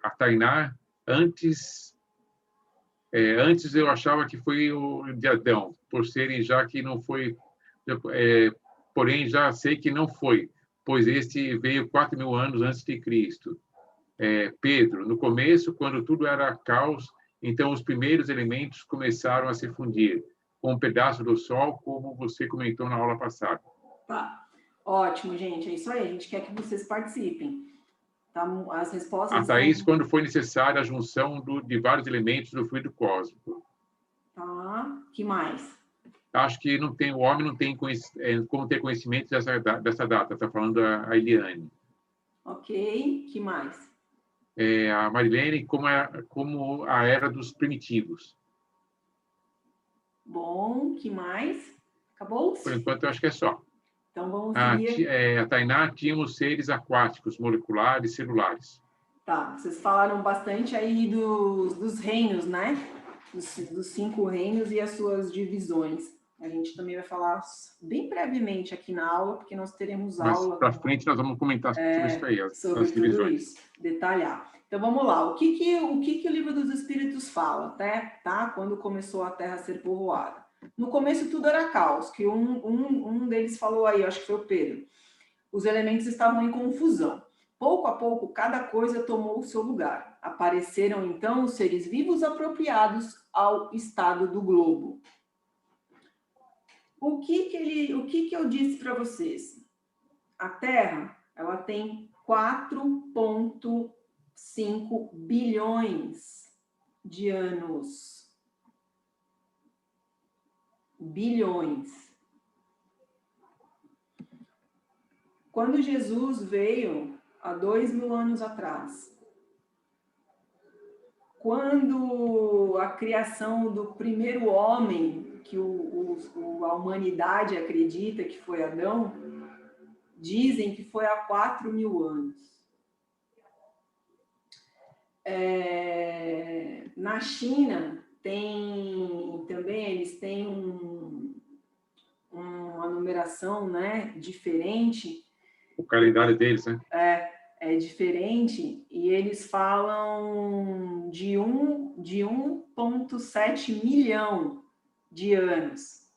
A Tainá, antes eu achava que foi o de Adão, por serem já que não foi, porém já sei que não foi, pois este veio 4.000 anos antes de Cristo. Pedro, no começo, quando tudo era caos, então os primeiros elementos começaram a se fundir, com um pedaço do sol, como você comentou na aula passada. Tá. Ótimo, gente. É isso aí. A gente quer que vocês participem. Tá? As respostas... A Thaís, quando foi necessária a junção de vários elementos do fluido cósmico. Tá. Que mais? Acho que o homem não tem como ter conhecimento dessa data. Está falando a Eliane. Ok. Que mais? A Marilene, como a era dos primitivos. Bom, que mais? Acabou? Por enquanto, eu acho que é só. Então, vamos seguir. A Tainá, tínhamos seres aquáticos, moleculares, celulares. Tá, vocês falaram bastante aí dos reinos, né? Dos 5 reinos e as suas divisões. A gente também vai falar bem brevemente aqui na aula, porque nós teremos aula... Mas para frente nós vamos comentar sobre isso aí, sobre as divisões. tudo isso, detalhar. Então vamos lá, o que o Livro dos Espíritos fala, tá? Quando começou a Terra a ser povoada. No começo tudo era caos, que um deles falou aí, acho que foi o Pedro. Os elementos estavam em confusão. Pouco a pouco, cada coisa tomou o seu lugar. Apareceram, então, os seres vivos apropriados ao estado do globo. O que eu disse para vocês? A Terra, ela tem 4,5 bilhões de anos. Bilhões. Quando Jesus veio, há 2.000 anos atrás, quando a criação do primeiro homem, que a humanidade acredita que foi Adão, dizem que foi há 4.000 anos. Na China, eles têm uma numeração, né, diferente. O calendário deles, né? É diferente, e eles falam de 1,7 milhão de anos.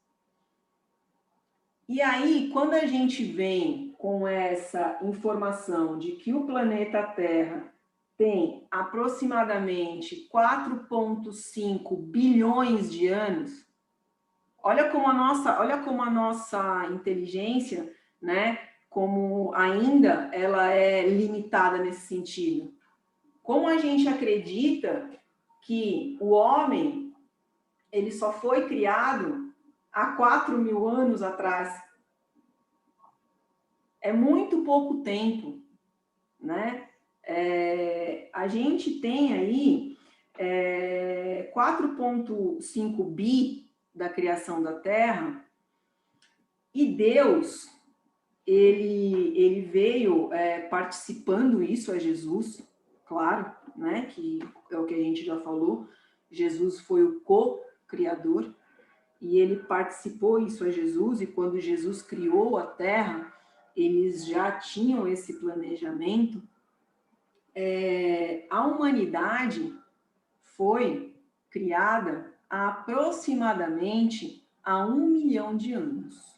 E aí, quando a gente vem com essa informação de que o planeta Terra tem aproximadamente 4,5 bilhões de anos, olha como a nossa inteligência, né, como ainda ela é limitada nesse sentido. Como a gente acredita que o homem ele só foi criado há 4.000 anos atrás. É muito pouco tempo, né? A gente tem aí 4,5 bi da criação da Terra, e Deus, ele veio participando isso a Jesus, claro, né? Que é o que a gente já falou, Jesus foi o co-criador, e ele participou isso a Jesus, e quando Jesus criou a Terra, eles já tinham esse planejamento. A humanidade foi criada há aproximadamente há 1 milhão de anos.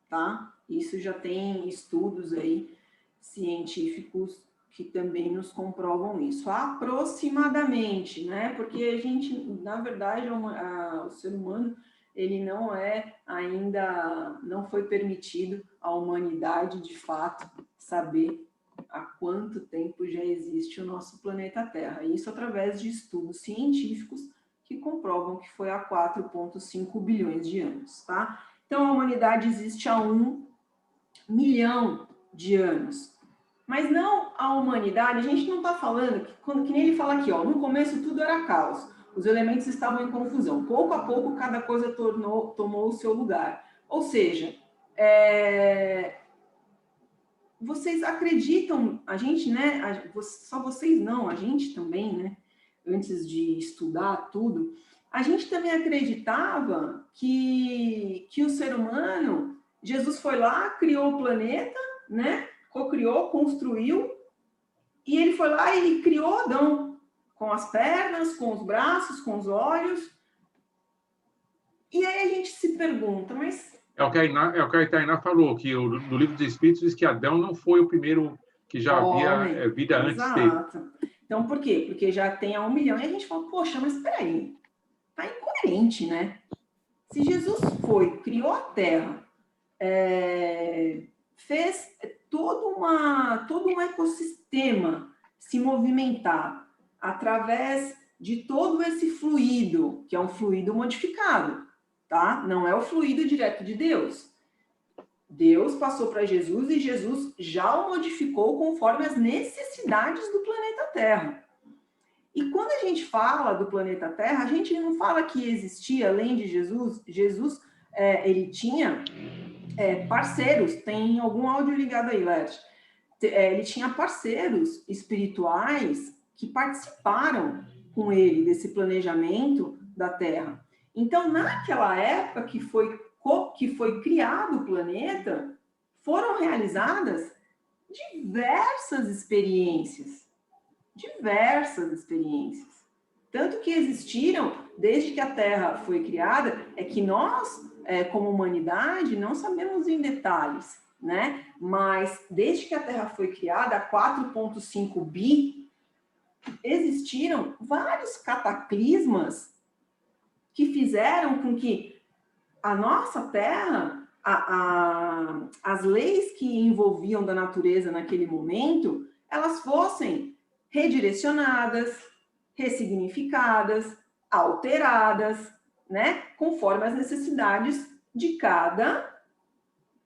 Tá? Isso já tem estudos aí científicos que também nos comprovam isso. Aproximadamente, né? Porque a gente, na verdade, o ser humano, ele não foi permitido à humanidade, de fato, saber há quanto tempo já existe o nosso planeta Terra. Isso através de estudos científicos que comprovam que foi há 4,5 bilhões de anos, tá? Então, a humanidade existe há 1 milhão de anos. Mas não a humanidade, a gente não está falando, que nem ele fala aqui, ó, no começo tudo era caos, os elementos estavam em confusão, pouco a pouco cada coisa tomou o seu lugar. Ou seja, vocês acreditam, a gente, né, só vocês não, a gente também, né, antes de estudar tudo, a gente também acreditava que o ser humano, Jesus foi lá, criou o planeta, né, co-criou, construiu, e ele foi lá e criou Adão, com as pernas, com os braços, com os olhos. E aí a gente se pergunta, mas... É o que a Tainá falou, que no livro dos Espíritos diz que Adão não foi o primeiro que já havia vida antes dele. Então, por quê? Porque já tem há 1 milhão. E a gente fala, poxa, mas espera aí, tá incoerente, né? Se Jesus criou a Terra, fez todo um ecossistema se movimentar através de todo esse fluido, que é um fluido modificado, tá? Não é o fluido direto de Deus. Deus passou para Jesus e Jesus já o modificou conforme as necessidades do planeta Terra. E quando a gente fala do planeta Terra, a gente não fala que existia, além de Jesus, ele tinha parceiros, tem algum áudio ligado aí, Leti? Ele tinha parceiros espirituais que participaram com ele desse planejamento da Terra. Então, naquela época que foi criado o planeta, foram realizadas diversas experiências. Tanto que existiram, desde que a Terra foi criada, é que nós, como humanidade, não sabemos em detalhes, né? Mas desde que a Terra foi criada, há 4,5 bi, existiram vários cataclismas que fizeram com que a nossa Terra, as leis que envolviam da natureza naquele momento, elas fossem redirecionadas, ressignificadas, alteradas, né? Conforme as necessidades de cada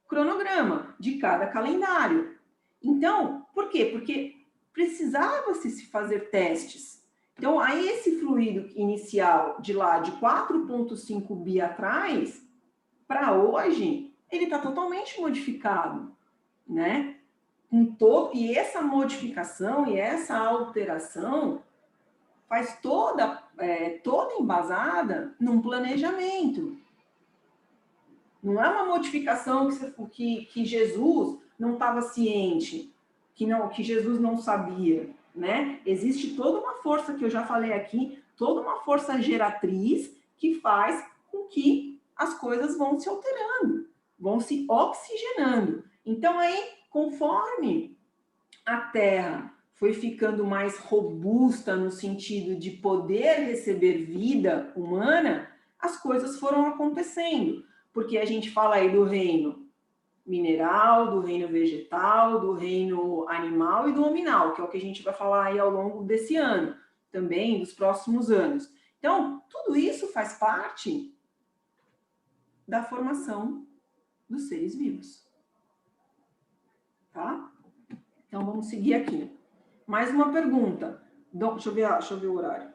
cronograma, de cada calendário. Então, por quê? Porque precisava-se se fazer testes. Então, aí esse fluido inicial de lá, de 4,5 bi atrás, para hoje, ele está totalmente modificado, né? E essa modificação e essa alteração faz toda embasada num planejamento. Não é uma modificação que Jesus não estava ciente, que Jesus não sabia, né? Existe toda uma força, que eu já falei aqui, toda uma força geratriz que faz com que as coisas vão se alterando, vão se oxigenando. Então, aí, conforme a Terra foi ficando mais robusta no sentido de poder receber vida humana, as coisas foram acontecendo. Porque a gente fala aí do reino mineral, do reino vegetal, do reino animal e do hominal, que é o que a gente vai falar aí ao longo desse ano, também dos próximos anos. Então, tudo isso faz parte da formação dos seres vivos. Tá? Então, vamos seguir aqui. Mais uma pergunta. Deixa eu ver o horário.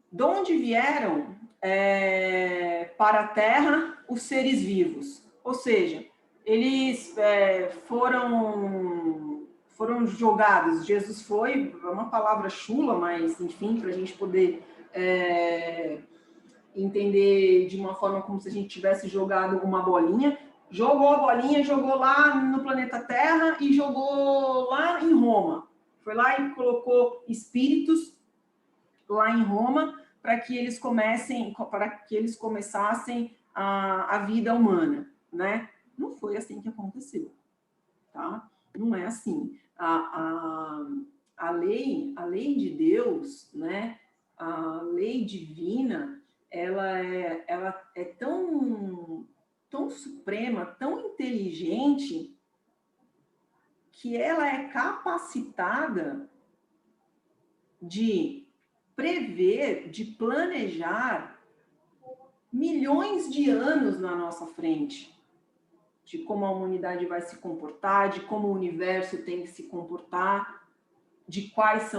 De onde vieram para a Terra os seres vivos? Ou seja, eles foram jogados. Jesus foi, é uma palavra chula, mas, enfim, para a gente poder entender de uma forma como se a gente tivesse jogado uma bolinha. Jogou a bolinha, jogou lá no planeta Terra e jogou lá em Roma. Foi lá e colocou espíritos lá em Roma para que eles começassem a vida humana, né? Não foi assim que aconteceu, tá? Não é assim. A lei de Deus, né? A lei divina, ela é tão suprema, tão inteligente, que ela é capacitada de prever, de planejar milhões de anos na nossa frente, de como a humanidade vai se comportar, de como o universo tem que se comportar, de quais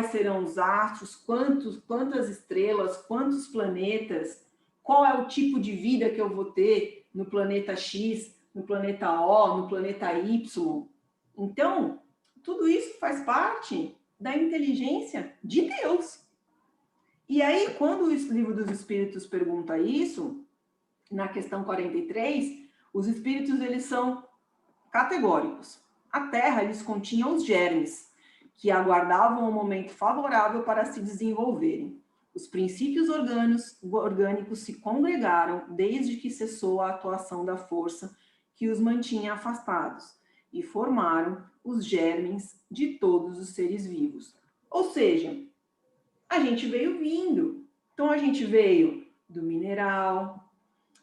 serão os astros, quantas estrelas, quantos planetas, qual é o tipo de vida que eu vou ter no planeta X, no planeta O, no planeta Y. Então, tudo isso faz parte da inteligência de Deus. E aí, quando o Livro dos Espíritos pergunta isso, na questão 43, os espíritos, eles são categóricos. A Terra, eles continham os germes, que aguardavam um momento favorável para se desenvolverem. Os princípios orgânicos se congregaram desde que cessou a atuação da força que os mantinha afastados e formaram os germes de todos os seres vivos. Ou seja, a gente veio vindo. Então, a gente veio do mineral,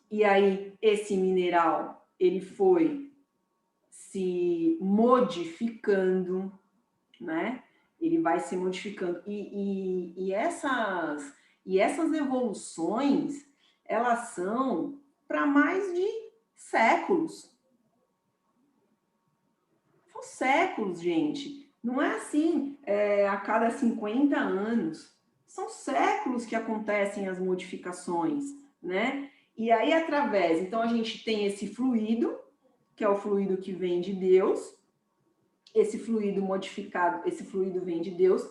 e aí esse mineral, ele foi se modificando, né? Ele vai se modificando. E essas evoluções, elas são para mais de séculos. São séculos, gente. Não é assim, a cada 50 anos. São séculos que acontecem as modificações, né? E aí, então, a gente tem esse fluido, que é o fluido que vem de Deus. Esse fluido modificado, esse fluido vem de Deus,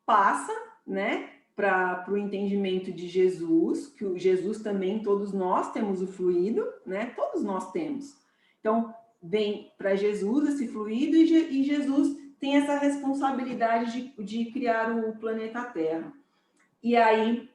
passa, né, para o entendimento de Jesus, que o Jesus também, todos nós temos o fluido, né? Todos nós temos. Então, vem para Jesus esse fluido e Jesus tem essa responsabilidade de criar o planeta Terra. E aí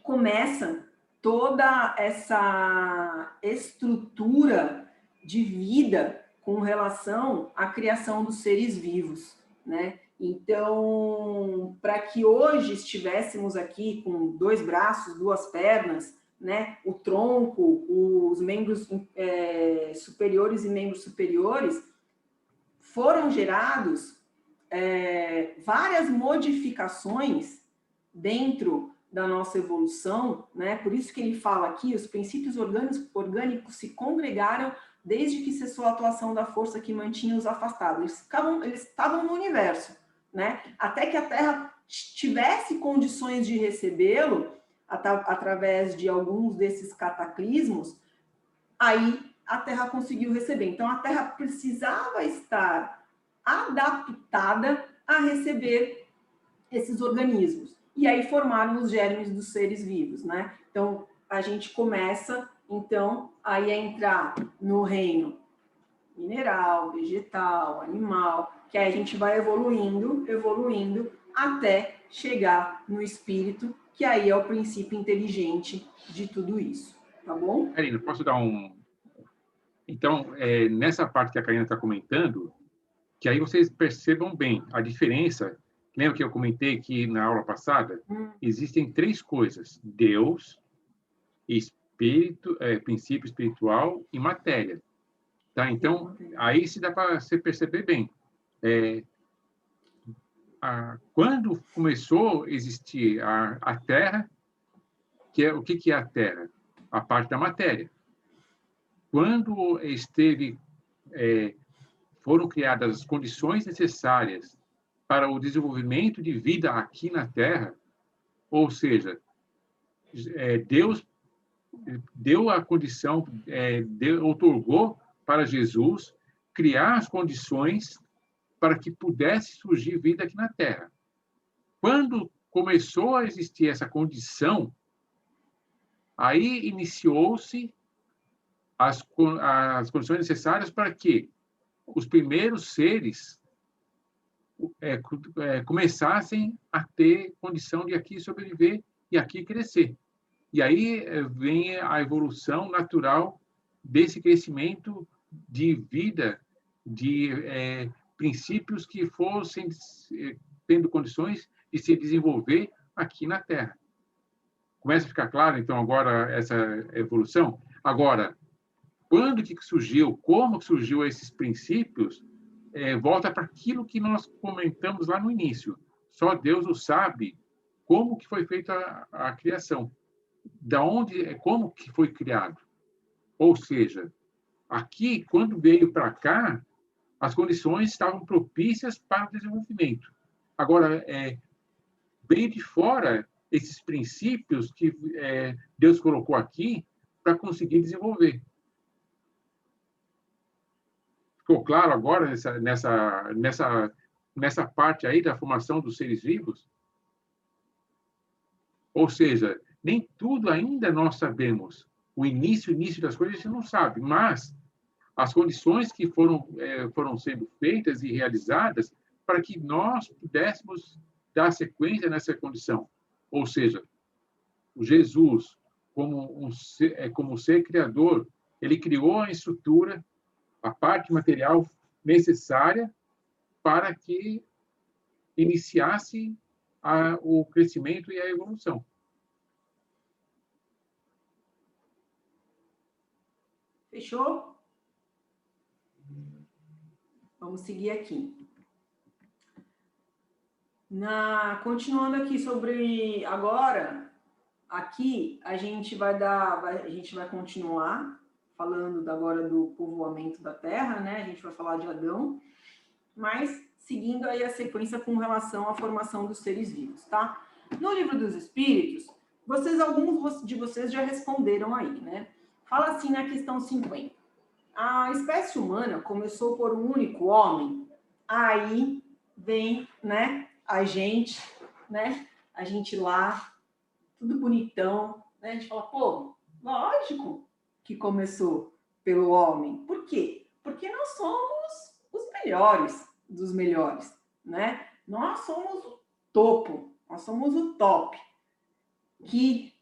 começa toda essa estrutura de vida com relação à criação dos seres vivos, né? Então, para que hoje estivéssemos aqui com 2 braços, 2 pernas, né? O tronco, os membros superiores e membros superiores, foram gerados várias modificações dentro da nossa evolução, né? Por isso que ele fala aqui, os princípios orgânicos se congregaram desde que cessou a atuação da força que mantinha os afastados. Eles estavam no universo, né? Até que a Terra tivesse condições de recebê-lo, através de alguns desses cataclismos, aí a Terra conseguiu receber. Então, a Terra precisava estar adaptada a receber esses organismos. E aí formaram os germes dos seres vivos, né? Então, a gente começa, então, aí a entrar no reino mineral, vegetal, animal, que aí a gente vai evoluindo, até chegar no espírito, que aí é o princípio inteligente de tudo isso, tá bom? Karina, posso dar um... Então, nessa parte que a Karina está comentando, que aí vocês percebam bem a diferença. Lembra que eu comentei que na aula passada existem 3 coisas: Deus, espírito, princípio espiritual e matéria. Tá? Então, aí se dá para você perceber bem. Quando começou a existir a Terra, o que é a Terra? A parte da matéria. Quando foram criadas as condições necessárias para o desenvolvimento de vida aqui na Terra, ou seja, Deus deu a condição, outorgou para Jesus criar as condições para que pudesse surgir vida aqui na Terra. Quando começou a existir essa condição, aí iniciou-se as condições necessárias para que os primeiros seres começassem a ter condição de aqui sobreviver e aqui crescer. E aí vem a evolução natural desse crescimento de vida, de princípios que fossem tendo condições de se desenvolver aqui na Terra. Começa a ficar claro, então, agora essa evolução? Agora, quando que surgiu, como surgiu esses princípios, volta para aquilo que nós comentamos lá no início. Só Deus o sabe como que foi feita a criação, da onde, como que foi criado. Ou seja, aqui, quando veio para cá, as condições estavam propícias para o desenvolvimento. Agora, veio de fora esses princípios que Deus colocou aqui para conseguir desenvolver. Ficou claro agora nessa parte aí da formação dos seres vivos? Ou seja, nem tudo ainda nós sabemos. O início das coisas a gente não sabe, mas as condições que foram sendo feitas e realizadas para que nós pudéssemos dar sequência nessa condição. Ou seja, o Jesus, como ser criador, ele criou a estrutura, a parte material necessária para que iniciasse o crescimento e a evolução. Fechou? Vamos seguir aqui. Continuando aqui sobre agora, aqui a gente vai continuar falando agora do povoamento da Terra, né? A gente vai falar de Adão, mas seguindo aí a sequência com relação à formação dos seres vivos, tá? No Livro dos Espíritos, alguns de vocês já responderam aí, né? Fala assim na questão 50. A espécie humana começou por um único homem, aí vem, né, a gente lá, tudo bonitão, né? A gente fala, pô, lógico que começou pelo homem. Por quê? Porque nós somos os melhores dos melhores, né? Nós somos o topo, nós somos o top. Que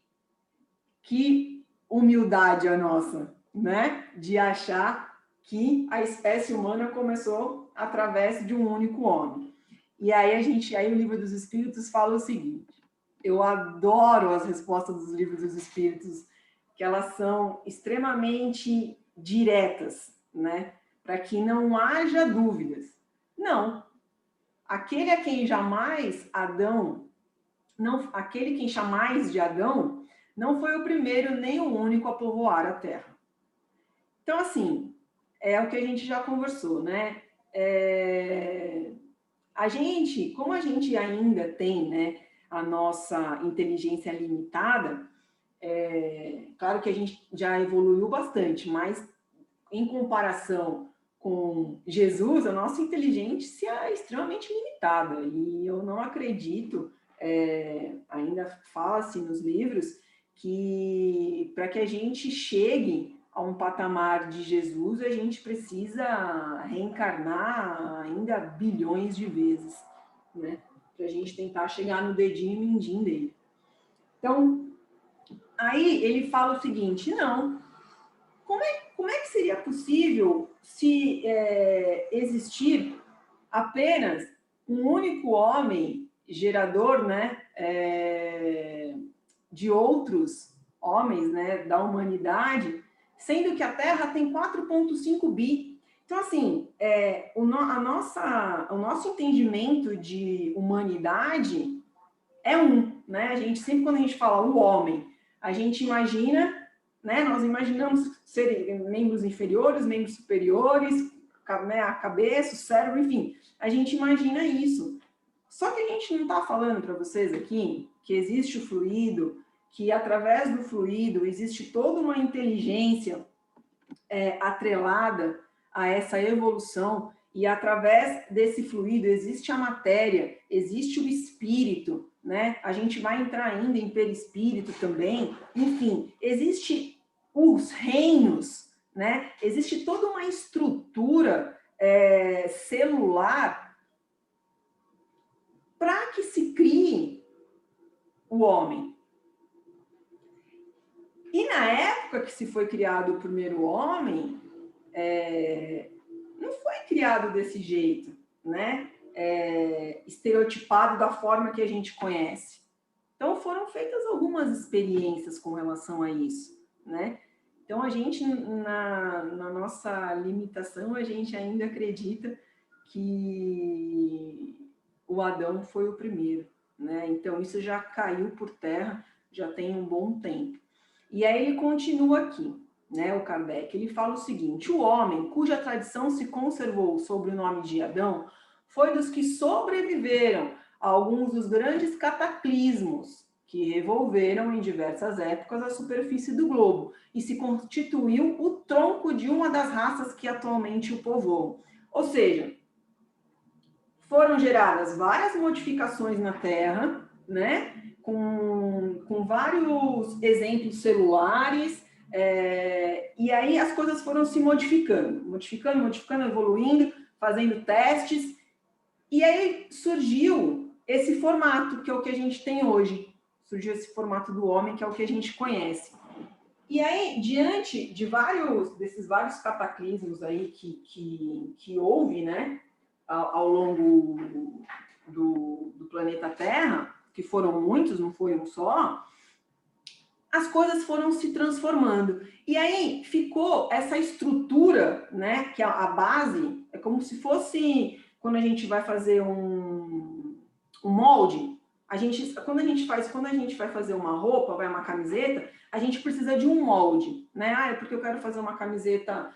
humildade a nossa, né? De achar que a espécie humana começou através de um único homem. E aí o Livro dos Espíritos fala o seguinte: eu adoro as respostas dos Livros dos Espíritos, que elas são extremamente diretas, né? Para que não haja dúvidas. Não. Aquele quem chamais de Adão, não foi o primeiro nem o único a povoar a Terra. Então, assim, é o que a gente já conversou, né? Como a gente ainda tem, né, a nossa inteligência limitada, claro que a gente já evoluiu bastante, mas em comparação com Jesus, a nossa inteligência é extremamente limitada. E eu não acredito, ainda fala-se nos livros, que para que a gente chegue a um patamar de Jesus, a gente precisa reencarnar ainda bilhões de vezes, né? Para a gente tentar chegar no dedinho e mindinho dele. Então, aí ele fala o seguinte: não, como é que seria possível se existir apenas um único homem gerador, né, de outros homens, né, da humanidade, sendo que a Terra tem 4,5 bi. Então, assim, o nosso entendimento de humanidade é né? A gente sempre, quando a gente fala o homem, a gente imagina, né? Nós imaginamos membros inferiores, membros superiores, né? A cabeça, o cérebro, enfim. A gente imagina isso. Só que a gente não está falando para vocês aqui que existe o fluido, que através do fluido existe toda uma inteligência atrelada a essa evolução, e através desse fluido existe a matéria, existe o espírito, né? A gente vai entrar ainda em perispírito também, enfim, existe os reinos, né? Existe toda uma estrutura celular para que se crie o homem. E na época que se foi criado o primeiro homem, não foi criado desse jeito, né? Estereotipado da forma que a gente conhece. Então, foram feitas algumas experiências com relação a isso, né? Então, a gente, na nossa limitação, a gente ainda acredita que o Adão foi o primeiro, né? Então, isso já caiu por terra, já tem um bom tempo. E aí ele continua aqui, né, o Kardec, ele fala o seguinte: o homem cuja tradição se conservou sob o nome de Adão foi dos que sobreviveram a alguns dos grandes cataclismos que revolveram em diversas épocas a superfície do globo e se constituiu o tronco de uma das raças que atualmente o povoam. Ou seja, foram geradas várias modificações na Terra, né? Com vários exemplos celulares, e aí as coisas foram se modificando, evoluindo, fazendo testes, e aí surgiu esse formato, que é o que a gente tem hoje. Surgiu esse formato do homem, que é o que a gente conhece. E aí, diante de desses vários cataclismos aí que houve, né, ao longo do planeta Terra, que foram muitos, não foi um só, as coisas foram se transformando. E aí ficou essa estrutura, né, que a base é como se fosse quando a gente vai fazer um molde. Quando a gente vai fazer uma roupa, uma camiseta, a gente precisa de um molde, né? É porque eu quero fazer uma camiseta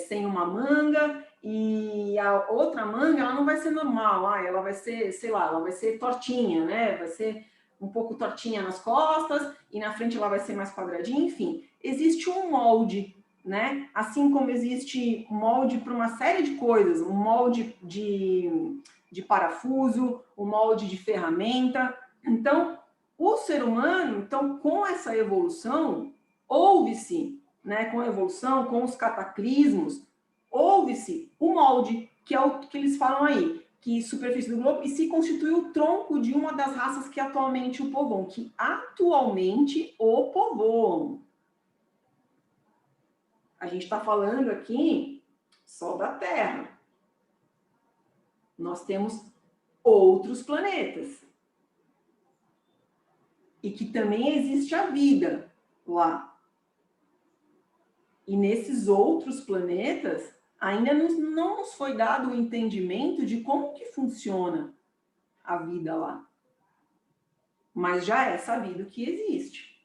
sem uma manga, e a outra manga, ela não vai ser normal, ela vai ser, sei lá, ela vai ser tortinha, né? Vai ser um pouco tortinha nas costas, e na frente ela vai ser mais quadradinha, enfim. Existe um molde, né? Assim como existe molde para uma série de coisas, um molde de parafuso, um molde de ferramenta. Então, o ser humano, então, com essa evolução, houve-se, né, com a evolução, com os cataclismos, houve-se o molde, que é o que eles falam aí, que superfície do globo, e se constituiu o tronco de uma das raças que atualmente o povoam, que atualmente o povoam. A gente está falando aqui só da Terra. Nós temos outros planetas. E que também existe a vida lá. E nesses outros planetas, ainda não nos foi dado o entendimento de como que funciona a vida lá. Mas já é sabido que existe.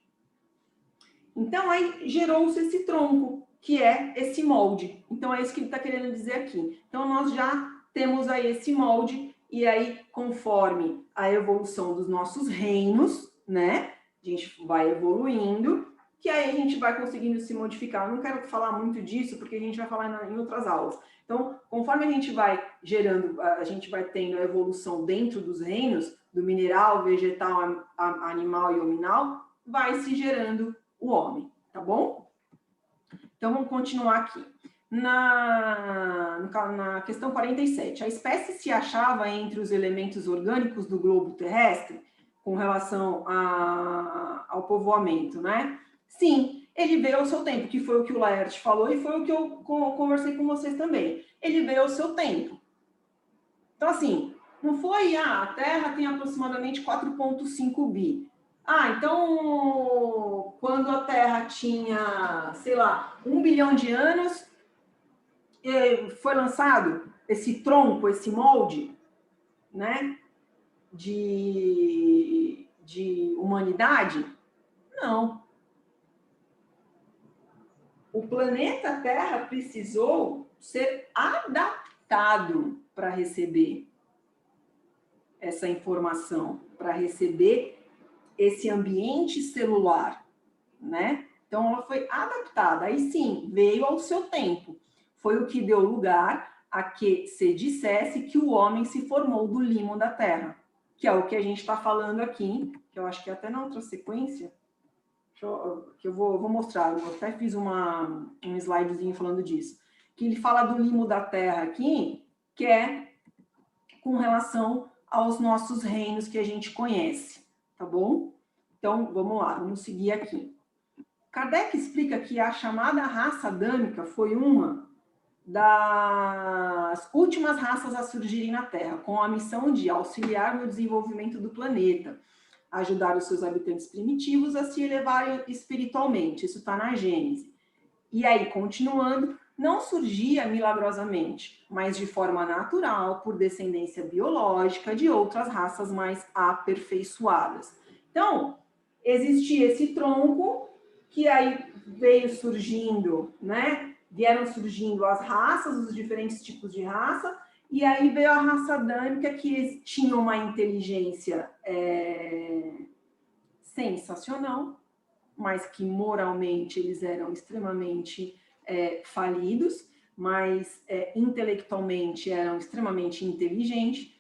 Então, aí gerou-se esse tronco, que é esse molde. Então, é isso que ele está querendo dizer aqui. Então, nós já temos aí esse molde, e aí, conforme a evolução dos nossos reinos, né? A gente vai evoluindo, que aí a gente vai conseguindo se modificar. Eu não quero falar muito disso, porque a gente vai falar em outras aulas. Então, conforme a gente vai gerando, a gente vai tendo a evolução dentro dos reinos, do mineral, vegetal, animal e hominal, vai se gerando o homem, tá bom? Então, vamos continuar aqui. Na questão 47, a espécie se achava entre os elementos orgânicos do globo terrestre com relação ao povoamento, né? Sim, ele veio ao seu tempo, que foi o que o Laerte falou e foi o que eu conversei com vocês também. Ele veio ao seu tempo. Então, assim, não foi, a Terra tem aproximadamente 4,5 bi. Então, quando a Terra tinha, sei lá, 1 bilhão de anos, foi lançado esse tronco, esse molde, né, de humanidade? Não. O planeta Terra precisou ser adaptado para receber essa informação, para receber esse ambiente celular, né? Então, ela foi adaptada. Aí sim, veio ao seu tempo. Foi o que deu lugar a que se dissesse que o homem se formou do limo da terra, que é o que a gente está falando aqui, que eu acho que até na outra sequência, que eu vou mostrar, eu até fiz um slidezinho falando disso, que ele fala do limo da terra aqui, que é com relação aos nossos reinos que a gente conhece, tá bom? Então, vamos lá, vamos seguir aqui. Kardec explica que a chamada raça adâmica foi uma das últimas raças a surgirem na Terra, com a missão de auxiliar no desenvolvimento do planeta, ajudar os seus habitantes primitivos a se elevarem espiritualmente. Isso está na Gênese. E aí, continuando, não surgia milagrosamente, mas de forma natural, por descendência biológica de outras raças mais aperfeiçoadas. Então, existia esse tronco, que aí veio surgindo, né? Vieram surgindo as raças, os diferentes tipos de raça, e aí veio a raça adâmica, que tinha uma inteligência sensacional, mas que moralmente eles eram extremamente falidos, mas intelectualmente eram extremamente inteligentes,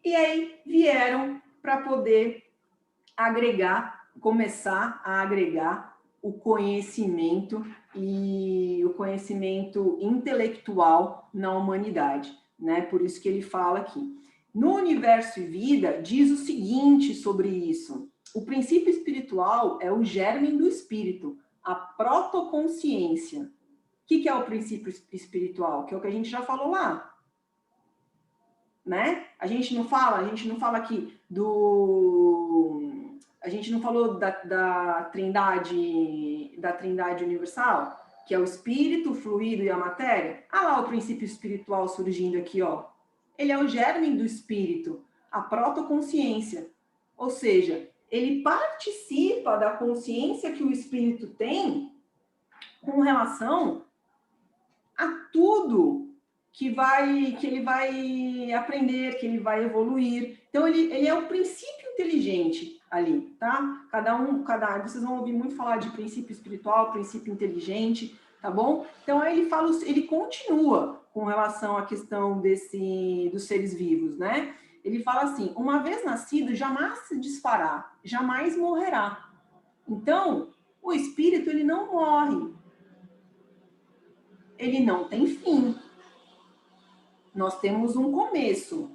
e aí vieram para poder começar a agregar o conhecimento e o conhecimento intelectual na humanidade, né? Por isso que ele fala aqui. No Universo e Vida, diz o seguinte sobre isso: o princípio espiritual é o germe do espírito, a protoconsciência. O que é o princípio espiritual? Que é o que a gente já falou lá, né? A gente não fala aqui a gente não falou da trindade universal, que é o espírito, o fluido e a matéria? Ah lá o princípio espiritual surgindo aqui, ó. Ele é o germe do espírito, a protoconsciência. Ou seja, ele participa da consciência que o espírito tem com relação a tudo que ele vai aprender, que ele vai evoluir. Então, ele é o princípio inteligente ali, tá? Vocês vão ouvir muito falar de princípio espiritual, princípio inteligente, tá bom? Então, aí ele continua com relação à questão dos seres vivos, né? Ele fala assim: uma vez nascido, jamais se desfará, jamais morrerá. Então, o espírito, ele não morre. Ele não tem fim. Nós temos um começo,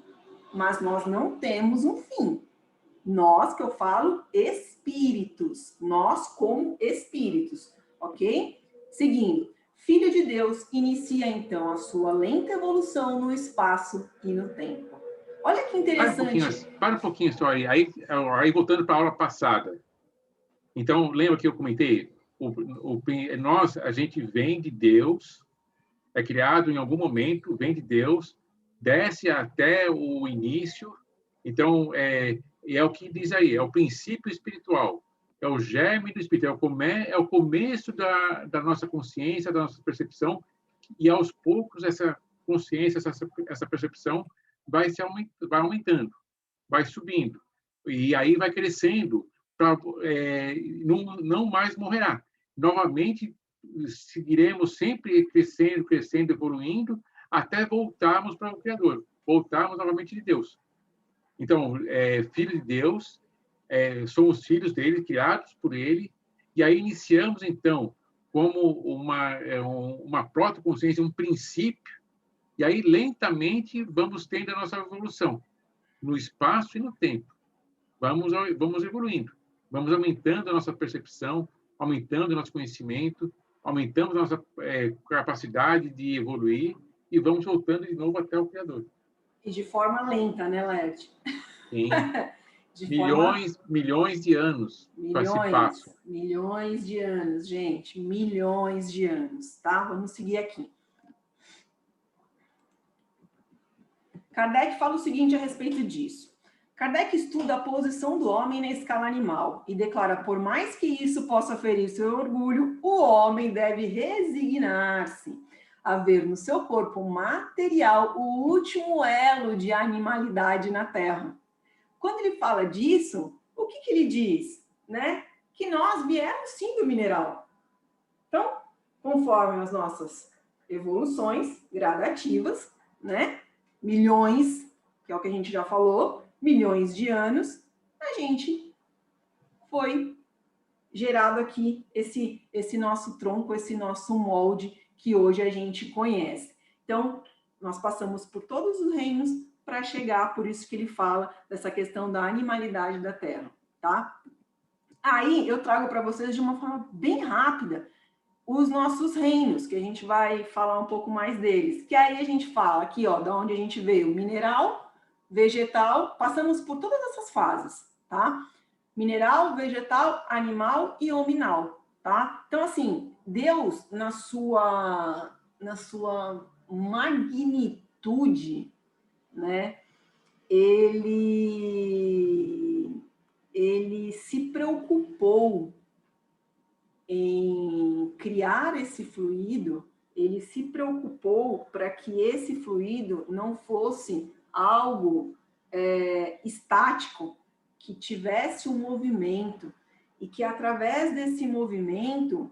mas nós não temos um fim. Nós, que eu falo, espíritos. Nós como espíritos, ok? Seguindo. Filho de Deus inicia, então, a sua lenta evolução no espaço e no tempo. Olha que interessante. Para um pouquinho só aí. Aí voltando para a aula passada. Então, lembra que eu comentei? A gente vem de Deus, é criado em algum momento, vem de Deus, desce até o início. Então, é o que diz aí, é o princípio espiritual, é o germe do espírito, é o começo da nossa consciência, da nossa percepção, e aos poucos essa consciência, essa percepção vai aumentando, vai subindo, e aí vai crescendo, não mais morrerá. Novamente, seguiremos sempre crescendo, evoluindo, até voltarmos para o Criador, voltarmos novamente de Deus. Então, filho de Deus, somos filhos dele, criados por ele, e aí iniciamos, então, como uma protoconsciência, um princípio, e aí lentamente vamos tendo a nossa evolução, no espaço e no tempo. Vamos evoluindo, vamos aumentando a nossa percepção, aumentando o nosso conhecimento, aumentamos a nossa capacidade de evoluir e vamos voltando de novo até o Criador. E de forma lenta, né, Led? Sim. Milhões de anos para se passam. Milhões de anos, gente. Milhões de anos, tá? Vamos seguir aqui. Kardec fala o seguinte a respeito disso. Kardec estuda a posição do homem na escala animal e declara: por mais que isso possa ferir seu orgulho, o homem deve resignar-se a ver no seu corpo material o último elo de animalidade na Terra. Quando ele fala disso, o que ele diz? Né? Que nós viemos sim do mineral. Então, conforme as nossas evoluções gradativas, né? Milhões, que é o que a gente já falou, milhões de anos, a gente foi gerado aqui esse nosso tronco, esse nosso molde que hoje a gente conhece. Então, nós passamos por todos os reinos para chegar, por isso que ele fala dessa questão da animalidade da Terra, tá? Aí eu trago para vocês de uma forma bem rápida os nossos reinos, que a gente vai falar um pouco mais deles. Que aí a gente fala aqui, ó, da onde a gente veio, mineral, vegetal, passamos por todas essas fases, tá? Mineral, vegetal, animal e hominal, tá? Então, assim, Deus, na sua na sua magnitude, né, ele se preocupou em criar esse fluido, ele se preocupou para que esse fluido não fosse algo estático, que tivesse um movimento, e que através desse movimento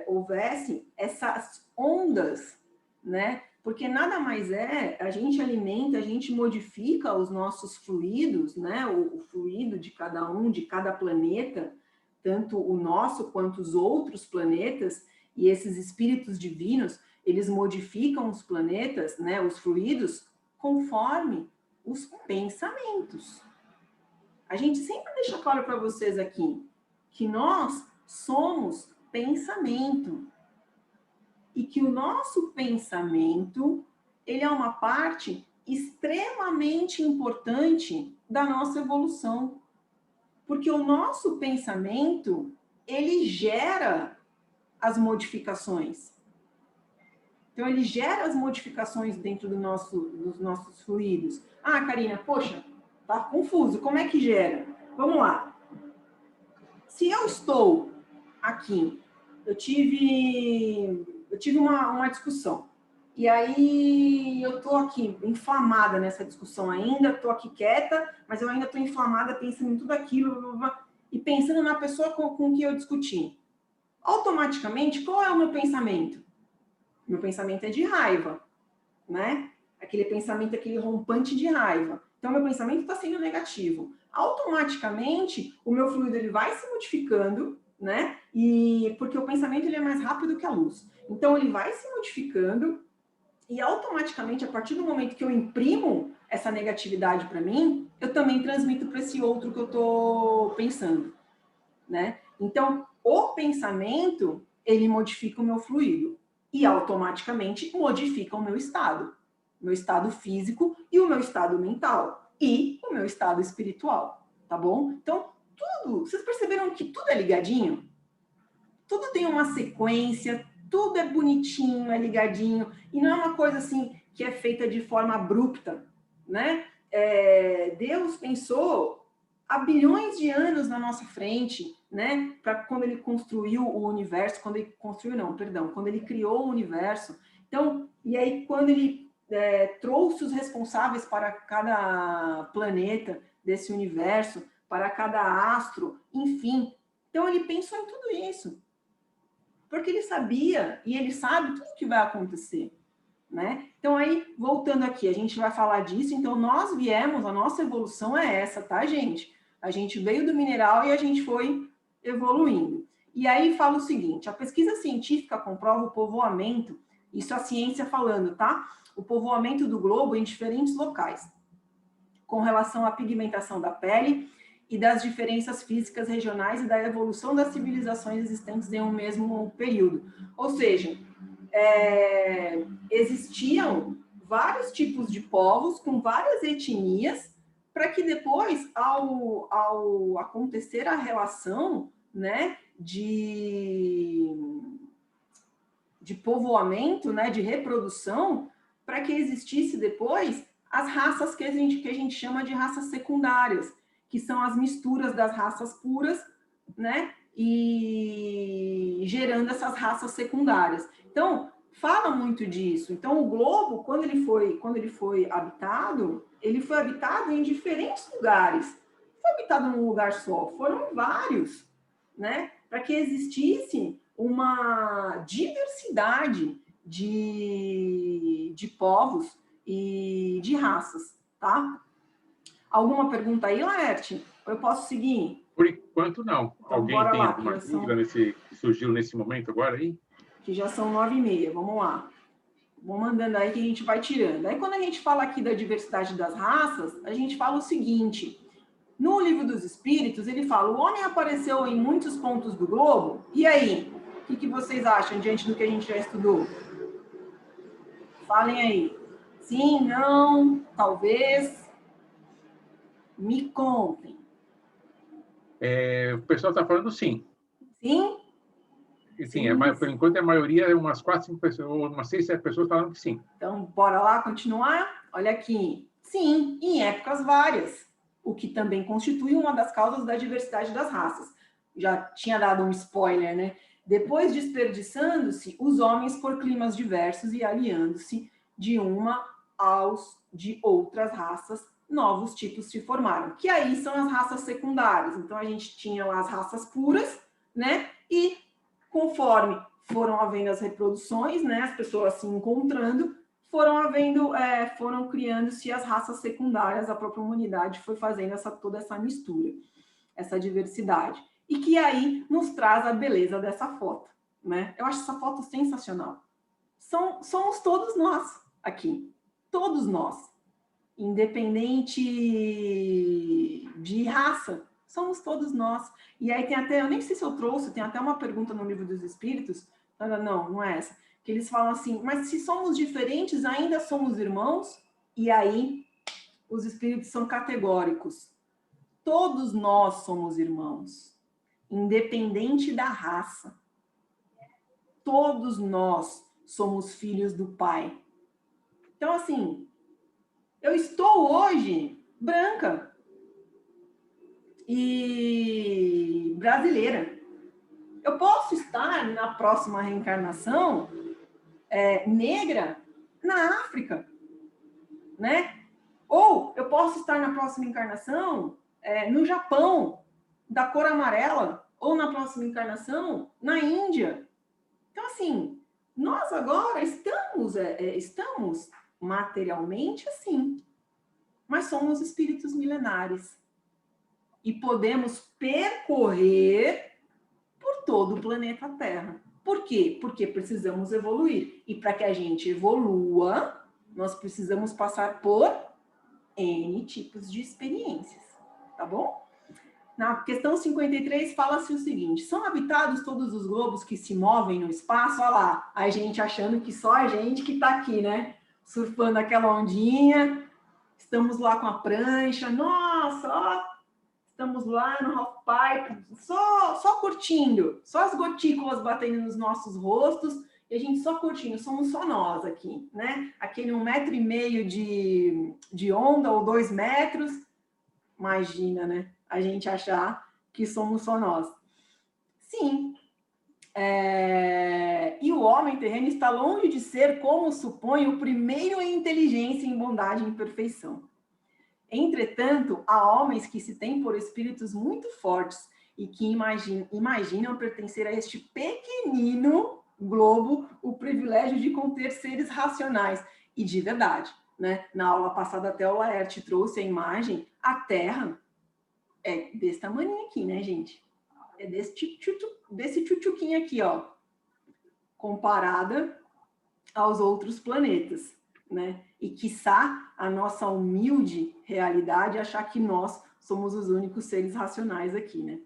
houvesse essas ondas, né? Porque nada mais a gente alimenta, a gente modifica os nossos fluidos, né? O fluido de cada um, de cada planeta, tanto o nosso quanto os outros planetas, e esses espíritos divinos, eles modificam os planetas, né? Os fluidos, conforme os pensamentos. A gente sempre deixa claro para vocês aqui que nós somos pensamento e que o nosso pensamento, ele é uma parte extremamente importante da nossa evolução, porque o nosso pensamento, ele gera as modificações. Então, ele gera as modificações dentro dos nossos fluidos. Ah, Karina, poxa, tá confuso, como é que gera? Vamos lá. Se eu estou aqui, eu tive uma discussão, e aí eu estou aqui inflamada nessa discussão ainda, estou aqui quieta, mas eu ainda estou inflamada pensando em tudo aquilo, e pensando na pessoa com que eu discuti. Automaticamente, qual é o meu pensamento? Meu pensamento é de raiva, né? Aquele pensamento, aquele rompante de raiva. Então, meu pensamento está sendo negativo. Automaticamente, o meu fluido ele vai se modificando, né? E porque o pensamento ele é mais rápido que a luz. Então, ele vai se modificando e automaticamente, a partir do momento que eu imprimo essa negatividade para mim, eu também transmito para esse outro que eu estou pensando, né? Então, o pensamento, ele modifica o meu fluido e automaticamente modifica o meu estado físico e o meu estado mental e o meu estado espiritual, tá bom? Então, tudo, vocês perceberam que tudo é ligadinho? Tudo tem uma sequência, tudo é bonitinho, é ligadinho, e não é uma coisa assim que é feita de forma abrupta, né? Deus pensou há bilhões de anos na nossa frente, né? Para quando ele construiu o universo, quando ele criou o universo. Então, e aí quando ele trouxe os responsáveis para cada planeta desse universo, para cada astro, enfim. Então, ele pensou em tudo isso. Porque ele sabia, e ele sabe tudo o que vai acontecer, né? Então, aí, voltando aqui, a gente vai falar disso. Então, nós viemos, a nossa evolução é essa, tá, gente? A gente veio do mineral e a gente foi evoluindo. E aí fala o seguinte, a pesquisa científica comprova o povoamento, isso a ciência falando, tá? O povoamento do globo em diferentes locais, com relação à pigmentação da pele e das diferenças físicas regionais e da evolução das civilizações existentes em um mesmo período. Ou seja, existiam vários tipos de povos com várias etnias, para que depois, ao acontecer a relação, né, de povoamento, né, de reprodução, para que existisse depois as raças que a gente chama de raças secundárias, que são as misturas das raças puras, né, e gerando essas raças secundárias. Então, fala muito disso. Então, o globo, quando ele foi habitado em diferentes lugares. Não foi habitado num lugar só, foram vários, né? Para que existisse uma diversidade de povos e de raças, tá? Alguma pergunta aí, Laerte? Eu posso seguir? Por enquanto, não. Então, Alguém tem alguma dúvida que surgiu nesse momento agora aí? Que já são 9h30, vamos lá. Vou mandando aí que a gente vai tirando. Aí, quando a gente fala aqui da diversidade das raças, a gente fala o seguinte: no Livro dos Espíritos, ele fala, o homem apareceu em muitos pontos do globo, e aí? O que vocês acham diante do que a gente já estudou? Falem aí. Sim, não, talvez. Me contem. O pessoal está falando sim. Sim? Sim, por enquanto a maioria, umas 4, 5 pessoas, umas 6, 7 pessoas falando que sim. Então, bora lá continuar? Olha aqui. Sim, em épocas várias, o que também constitui uma das causas da diversidade das raças. Já tinha dado um spoiler, né? Depois desperdiçando-se os homens por climas diversos e aliando-se de uma de outras raças, novos tipos se formaram, que aí são as raças secundárias. Então, a gente tinha lá as raças puras, né? E conforme foram havendo as reproduções, né? As pessoas se encontrando, foram criando-se as raças secundárias, a própria humanidade foi fazendo toda essa mistura, essa diversidade. E que aí nos traz a beleza dessa foto, né? Eu acho essa foto sensacional. Somos todos nós aqui, todos nós, independente de raça, somos todos nós. E aí tem até, eu nem sei se eu trouxe, tem até uma pergunta no Livro dos Espíritos, não é essa, que eles falam assim, mas se somos diferentes, ainda somos irmãos? E aí os espíritos são categóricos. Todos nós somos irmãos, independente da raça. Todos nós somos filhos do Pai. Então, assim, eu estou hoje branca e brasileira. Eu posso estar na próxima reencarnação negra na África, né? Ou eu posso estar na próxima encarnação no Japão, da cor amarela, ou na próxima encarnação na Índia. Então, assim, nós agora estamos materialmente assim, mas somos espíritos milenares e podemos percorrer por todo o planeta Terra. Por quê? Porque precisamos evoluir. E para que a gente evolua, nós precisamos passar por N tipos de experiências, tá bom? Na questão 53 fala-se o seguinte: são habitados todos os globos que se movem no espaço? Olha lá, a gente achando que só a gente que está aqui, né? Surfando aquela ondinha, estamos lá com a prancha, nossa, ó, estamos lá no half-pipe, só curtindo, só as gotículas batendo nos nossos rostos, e a gente só curtindo, somos só nós aqui, né? Aquele 1,5 metro de onda, ou 2 metros, imagina, né? A gente achar que somos só nós. Sim. E o homem terreno está longe de ser, como supõe, o primeiro em inteligência, em bondade e em perfeição. Entretanto, há homens que se têm por espíritos muito fortes e que imaginam pertencer a este pequenino globo o privilégio de conter seres racionais. E de verdade, né? Na aula passada até o Laerte trouxe a imagem, a Terra é desse tamanho aqui, né, gente? É desse tchutchuquinho aqui, ó, comparada aos outros planetas, né? E, quiçá, a nossa humilde realidade achar que nós somos os únicos seres racionais aqui, né?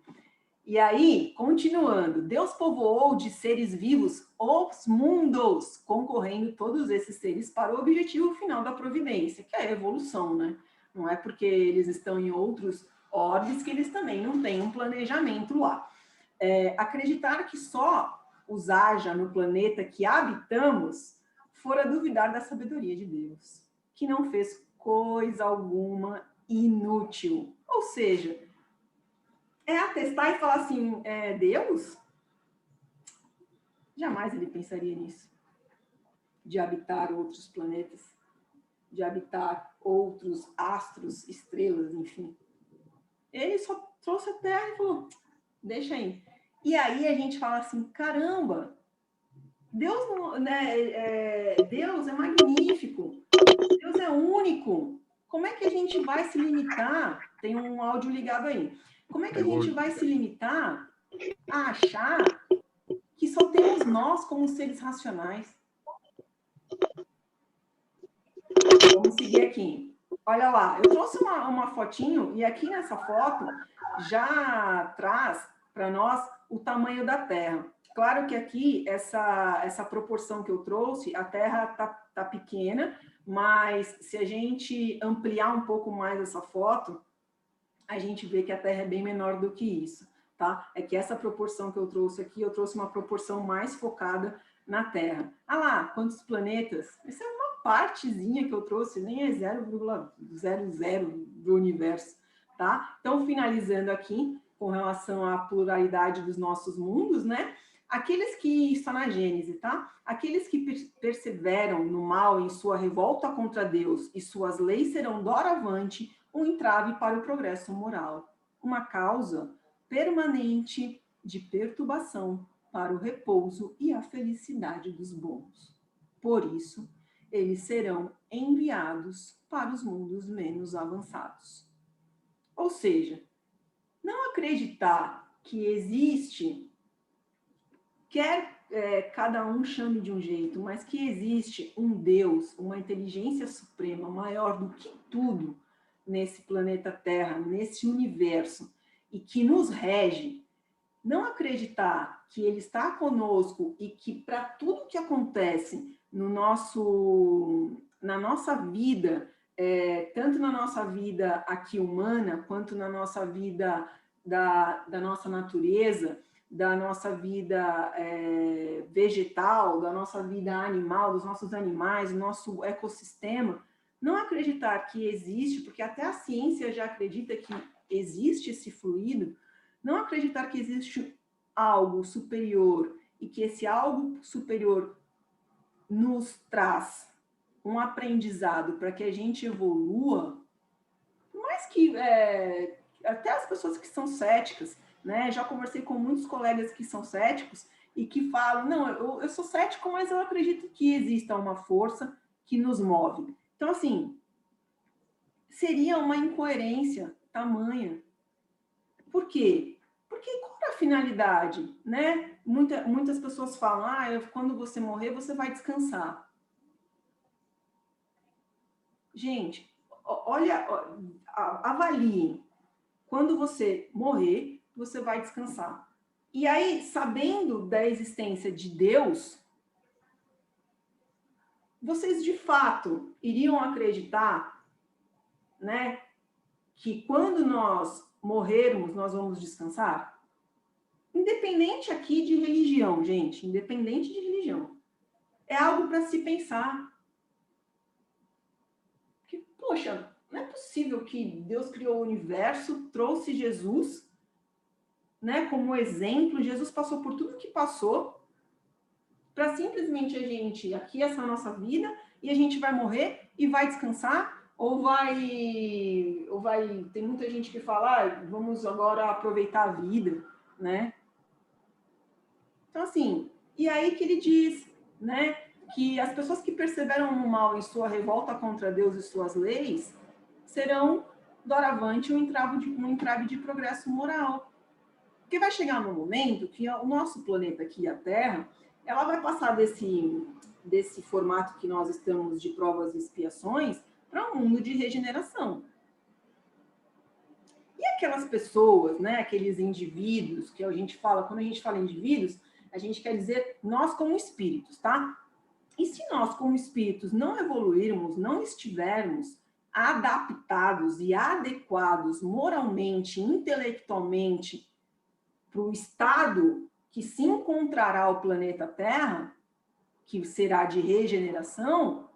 E aí, continuando, Deus povoou de seres vivos os mundos, concorrendo todos esses seres para o objetivo final da providência, que é a evolução, né? Não é porque eles estão em outros orbes que eles também não têm um planejamento lá. Acreditar que só os haja no planeta que habitamos fora duvidar da sabedoria de Deus, que não fez coisa alguma inútil. Ou seja, atestar e falar assim, Deus? Jamais ele pensaria nisso. De habitar outros planetas, de habitar outros astros, estrelas, enfim. Ele só trouxe a Terra e falou, deixa aí. E aí a gente fala assim, caramba, Deus, Deus é magnífico, Deus é único. Como é que a gente vai se limitar? Tem um áudio ligado aí. Como é que a gente vai se limitar a achar que só temos nós como seres racionais? Vamos seguir aqui. Olha lá, eu trouxe uma fotinho, e aqui nessa foto já traz para nós o tamanho da Terra. Claro que aqui, essa proporção que eu trouxe, a Terra tá pequena, mas se a gente ampliar um pouco mais essa foto, a gente vê que a Terra é bem menor do que isso. tá? É que essa proporção que eu trouxe aqui, eu trouxe uma proporção mais focada na Terra. Ah lá, quantos planetas? Essa é uma partezinha que eu trouxe, nem é 0,00 do universo, tá? Então, finalizando aqui, com relação à pluralidade dos nossos mundos, né? Aqueles que está na Gênese, tá? Aqueles que perseveram no mal em sua revolta contra Deus e suas leis serão doravante um entrave para o progresso moral, uma causa permanente de perturbação para o repouso e a felicidade dos bons. Por isso, eles serão enviados para os mundos menos avançados. Ou seja, não acreditar que existe, quer cada um chame de um jeito, mas que existe um Deus, uma inteligência suprema maior do que tudo nesse planeta Terra, nesse universo, e que nos rege, não acreditar que ele está conosco e que para tudo que acontece no na nossa vida, tanto na nossa vida aqui humana, quanto na nossa vida da nossa natureza, da nossa vida vegetal, da nossa vida animal, dos nossos animais, do nosso ecossistema, não acreditar que existe, porque até a ciência já acredita que existe esse fluido, não acreditar que existe algo superior e que esse algo superior nos traz um aprendizado para que a gente evolua, mais que até as pessoas que são céticas, né? Já conversei com muitos colegas que são céticos e que falam, não, eu sou cético, mas eu acredito que exista uma força que nos move. Então, assim, seria uma incoerência tamanha. Por quê? Porque qual é a finalidade, né? Muitas pessoas falam, quando você morrer, você vai descansar. Gente, olha, avaliem. Quando você morrer, você vai descansar. E aí, sabendo da existência de Deus, vocês de fato iriam acreditar, né, que quando nós morrermos, nós vamos descansar? Independente aqui de religião, gente, independente de religião. É algo para se pensar. Porque, poxa, não é possível que Deus criou o universo, trouxe Jesus, né, como exemplo. Jesus passou por tudo que passou para simplesmente a gente, aqui essa nossa vida, e a gente vai morrer e vai descansar, ou vai, tem muita gente que fala, vamos agora aproveitar a vida, né? Então, assim, e aí que ele diz, né, que as pessoas que perseveram no mal em sua revolta contra Deus e suas leis serão, doravante, um entrave de progresso moral. Porque vai chegar no momento que o nosso planeta aqui, a Terra, ela vai passar desse formato que nós estamos de provas e expiações para um mundo de regeneração. E aquelas pessoas, né, aqueles indivíduos que a gente fala, quando a gente fala indivíduos, a gente quer dizer nós como espíritos, tá? E se nós como espíritos não evoluirmos, não estivermos adaptados e adequados moralmente, intelectualmente, para o estado que se encontrará o planeta Terra, que será de regeneração,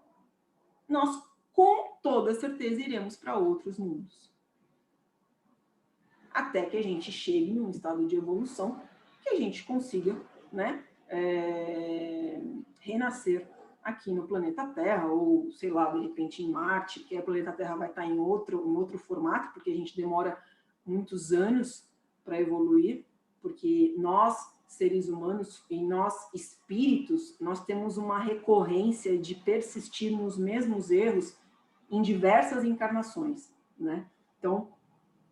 nós com toda certeza iremos para outros mundos. Até que a gente chegue num estado de evolução que a gente consiga, né, renascer aqui no planeta Terra, ou, sei lá, de repente em Marte, que o planeta Terra vai estar em outro formato, porque a gente demora muitos anos para evoluir, porque nós, seres humanos, e nós, espíritos, nós temos uma recorrência de persistir nos mesmos erros em diversas encarnações, né? Então,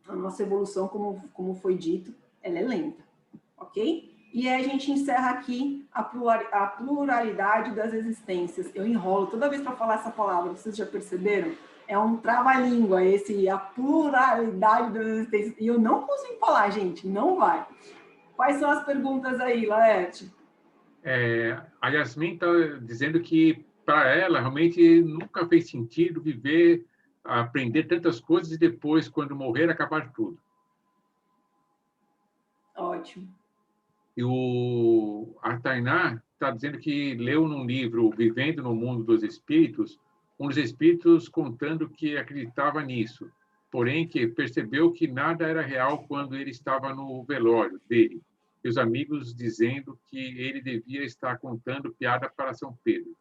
a nossa evolução, como foi dito, ela é lenta, ok? E aí a gente encerra aqui a pluralidade das existências. Eu enrolo toda vez para falar essa palavra, vocês já perceberam? É um trava-língua a pluralidade das existências. E eu não consigo falar, gente, não vai. Quais são as perguntas aí, Laerte? A Yasmin está dizendo que, para ela, realmente nunca fez sentido viver, aprender tantas coisas e depois, quando morrer, acabar tudo. ótimo. E a Tainá está dizendo que leu num livro, Vivendo no Mundo dos Espíritos, um dos espíritos contando que acreditava nisso, porém que percebeu que nada era real quando ele estava no velório dele, e os amigos dizendo que ele devia estar contando piada para São Pedro.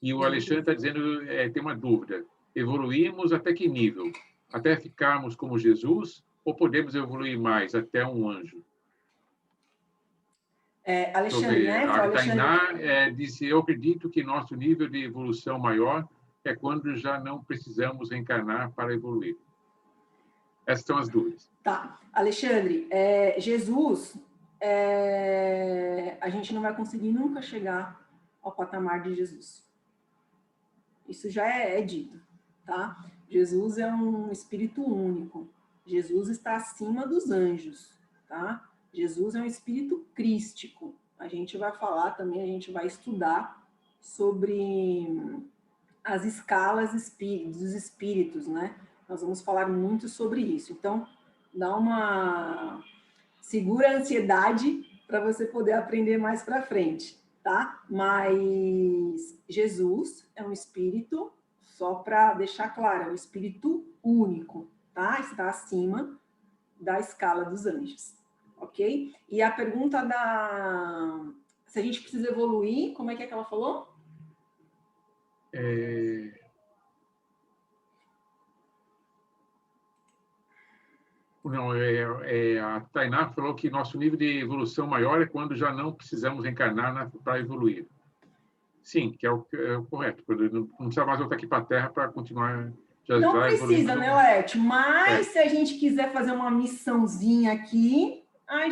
E o Alexandre está dizendo, tem uma dúvida, evoluímos até que nível? Até ficarmos como Jesus, ou podemos evoluir mais, até um anjo? Alexandre, né? A Alexandre... Tainá disse, eu acredito que nosso nível de evolução maior é quando já não precisamos reencarnar para evoluir. Essas são as dúvidas. Tá. Alexandre, Jesus, a gente não vai conseguir nunca chegar ao patamar de Jesus. Isso já é dito, tá? Jesus é um espírito único. Jesus está acima dos anjos, tá? Jesus é um espírito crístico. A gente vai falar também, a gente vai estudar sobre as escalas dos espíritos, né? Nós vamos falar muito sobre isso. Então, dá uma... segura a ansiedade para você poder aprender mais para frente, tá? Mas Jesus é um espírito, só para deixar claro, é um espírito único, tá? Está acima da escala dos anjos, ok? E a pergunta se a gente precisa evoluir, como é que ela falou? Não, a Tainá falou que nosso nível de evolução maior é quando já não precisamos reencarnar para evoluir. Sim, que é o correto. Não precisa mais voltar aqui para a Terra para continuar... Não precisa, né, Leti? Mas se a gente quiser fazer uma missãozinha aqui, a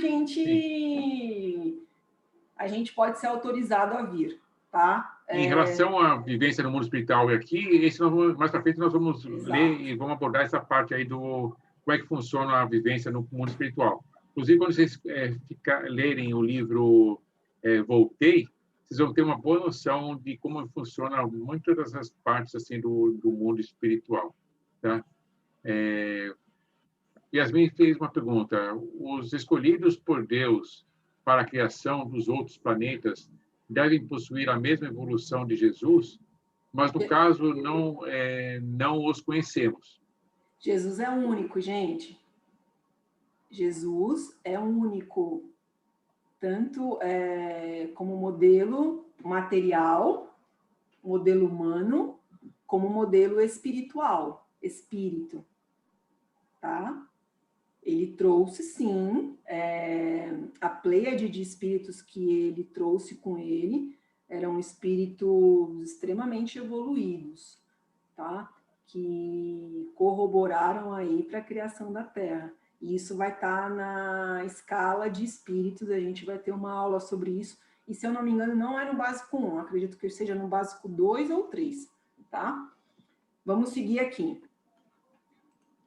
gente pode ser autorizado a vir, tá? Em relação à vivência no mundo espiritual aqui, mais para frente nós vamos ler e vamos abordar essa parte aí do como é que funciona a vivência no mundo espiritual. Inclusive, quando vocês lerem o livro Voltei, vocês vão ter uma boa noção de como funciona muitas dessas partes assim do mundo espiritual, tá? Yasmin fez uma pergunta: os escolhidos por Deus para a criação dos outros planetas devem possuir a mesma evolução de Jesus, mas no caso não os conhecemos. Jesus é único, gente. Jesus é único, tanto como modelo material, modelo humano, como modelo espiritual, espírito, tá? Ele trouxe, sim, a pleiade de espíritos que ele trouxe com ele eram espíritos extremamente evoluídos, tá? Que corroboraram aí para a criação da Terra. E isso vai estar na escala de espíritos, a gente vai ter uma aula sobre isso. E, se eu não me engano, não é no básico 1, acredito que seja no básico 2 ou 3, tá? Vamos seguir aqui,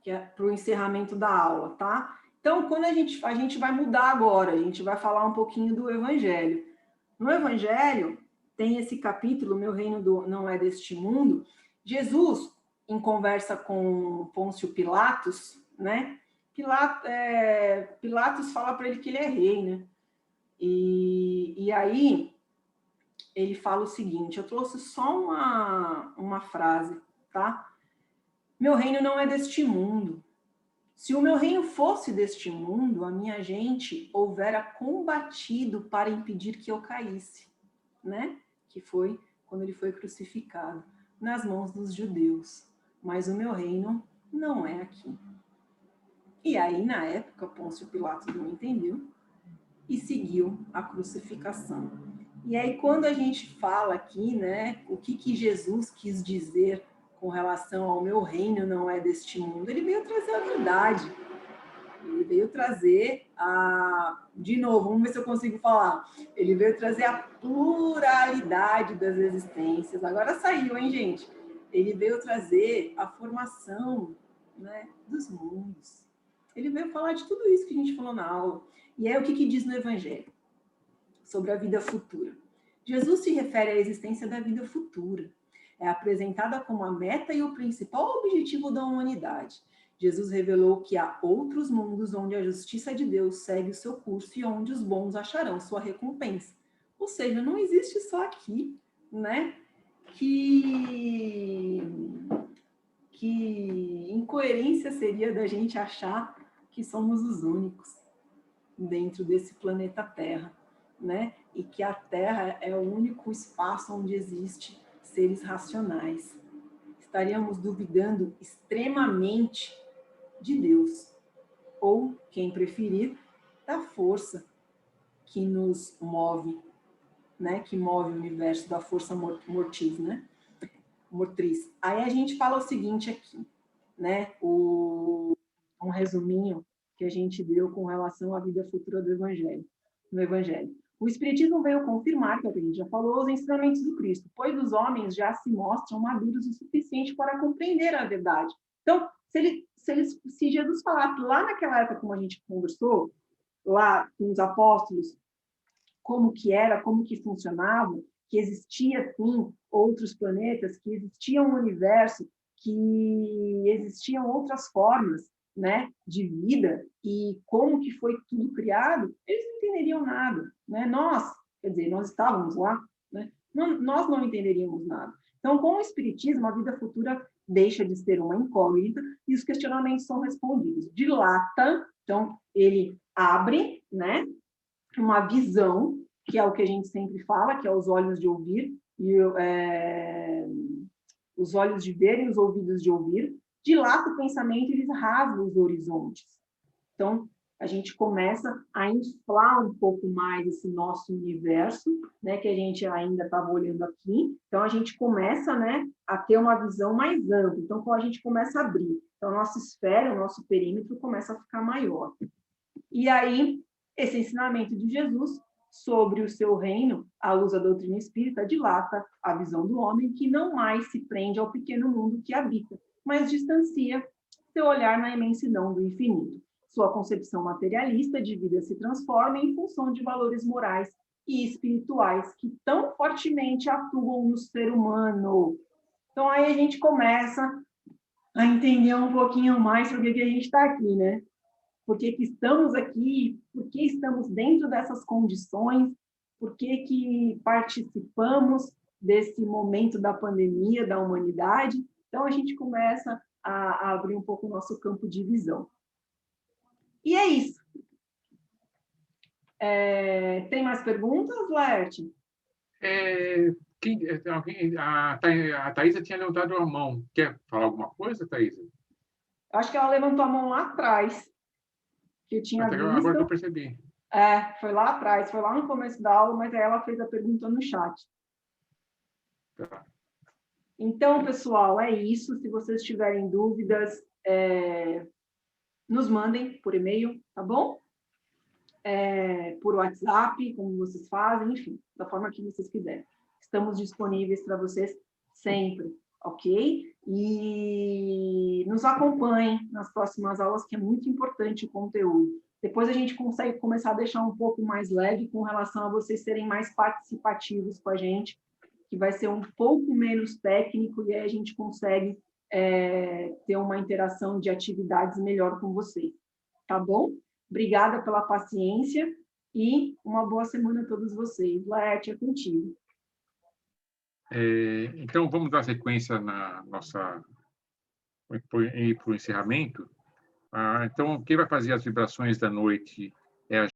que é para o encerramento da aula, tá? Então, quando a gente vai mudar agora, a gente vai falar um pouquinho do Evangelho. No Evangelho, tem esse capítulo, Meu Reino não é deste mundo. Jesus, em conversa com Pôncio Pilatos, né? Pilatos fala para ele que ele é rei, né? E aí, ele fala o seguinte, eu trouxe só uma frase, tá? Meu reino não é deste mundo. Se o meu reino fosse deste mundo, a minha gente houvera combatido para impedir que eu caísse, né? Que foi quando ele foi crucificado nas mãos dos judeus. Mas o meu reino não é aqui. E aí, na época, Pôncio Pilatos não entendeu e seguiu a crucificação. E aí, quando a gente fala aqui, né, o que Jesus quis dizer com relação ao meu reino não é deste mundo, ele veio trazer a verdade. Ele veio trazer de novo, vamos ver se eu consigo falar. Ele veio trazer a pluralidade das existências. Agora saiu, hein, gente? Ele veio trazer a formação, né, dos mundos. Ele veio falar de tudo isso que a gente falou na aula. E é o que diz no Evangelho sobre a vida futura. Jesus se refere à existência da vida futura. É apresentada como a meta e o principal objetivo da humanidade. Jesus revelou que há outros mundos onde a justiça de Deus segue o seu curso e onde os bons acharão sua recompensa. Ou seja, não existe só aqui, né? Que incoerência seria da gente achar que somos os únicos dentro desse planeta Terra, né? E que a Terra é o único espaço onde existe seres racionais. Estaríamos duvidando extremamente de Deus, ou, quem preferir, da força que nos move, né? Que move o universo, da força motriz, né? Motriz. Aí a gente fala o seguinte aqui, né? Um resuminho que a gente deu com relação à vida futura do Evangelho, no Evangelho. O Espiritismo veio confirmar, que é o que a gente já falou, os ensinamentos do Cristo, pois os homens já se mostram maduros o suficiente para compreender a verdade. Então, se Jesus falasse lá naquela época, como a gente conversou, lá com os apóstolos, como que era, como que funcionava, que existia, sim, outros planetas, que existia um universo, que existiam outras formas, né, de vida, e como que foi tudo criado, eles não entenderiam nada, né? Nós, quer dizer, nós estávamos lá, né? Nós não entenderíamos nada. Então, com o Espiritismo, a vida futura deixa de ser uma incógnita e os questionamentos são respondidos. Dilata, então, ele abre, né, uma visão, que é o que a gente sempre fala, que é os olhos de ouvir, e os olhos de ver e os ouvidos de ouvir, dilata o pensamento e eles rasgam os horizontes. Então, a gente começa a inflar um pouco mais esse nosso universo, né, que a gente ainda estava olhando aqui. Então, a gente começa, né, a ter uma visão mais ampla. Então, quando a gente começa a abrir, então, a nossa esfera, o nosso perímetro começa a ficar maior. E aí, esse ensinamento de Jesus sobre o seu reino, à luz da doutrina espírita, dilata a visão do homem que não mais se prende ao pequeno mundo que habita, mas distancia seu olhar na imensidão do infinito. Sua concepção materialista de vida se transforma em função de valores morais e espirituais que tão fortemente atuam no ser humano. Então, aí a gente começa a entender um pouquinho mais sobre o que a gente está aqui, né? Por que estamos aqui, por que estamos dentro dessas condições, por que participamos desse momento da pandemia, da humanidade. Então, a gente começa a abrir um pouco o nosso campo de visão. E é isso. Tem mais perguntas, Laerte? A Thaisa tinha levantado a mão. Quer falar alguma coisa, Thaisa? Acho que ela levantou a mão lá atrás, que eu tinha visto. Agora que eu percebi. Foi lá atrás, foi lá no começo da aula, mas aí ela fez a pergunta no chat. Tá. Então, pessoal, é isso. Se vocês tiverem dúvidas, nos mandem por e-mail, tá bom? Por WhatsApp, como vocês fazem, enfim, da forma que vocês quiserem. Estamos disponíveis para vocês sempre, ok? E nos acompanhem nas próximas aulas, que é muito importante o conteúdo. Depois a gente consegue começar a deixar um pouco mais leve com relação a vocês serem mais participativos com a gente, que vai ser um pouco menos técnico, e aí a gente consegue ter uma interação de atividades melhor com vocês. Tá bom? Obrigada pela paciência e uma boa semana a todos vocês. Laerte, é contigo. Então, vamos dar sequência na nossa... para o encerramento. Então, quem vai fazer as vibrações da noite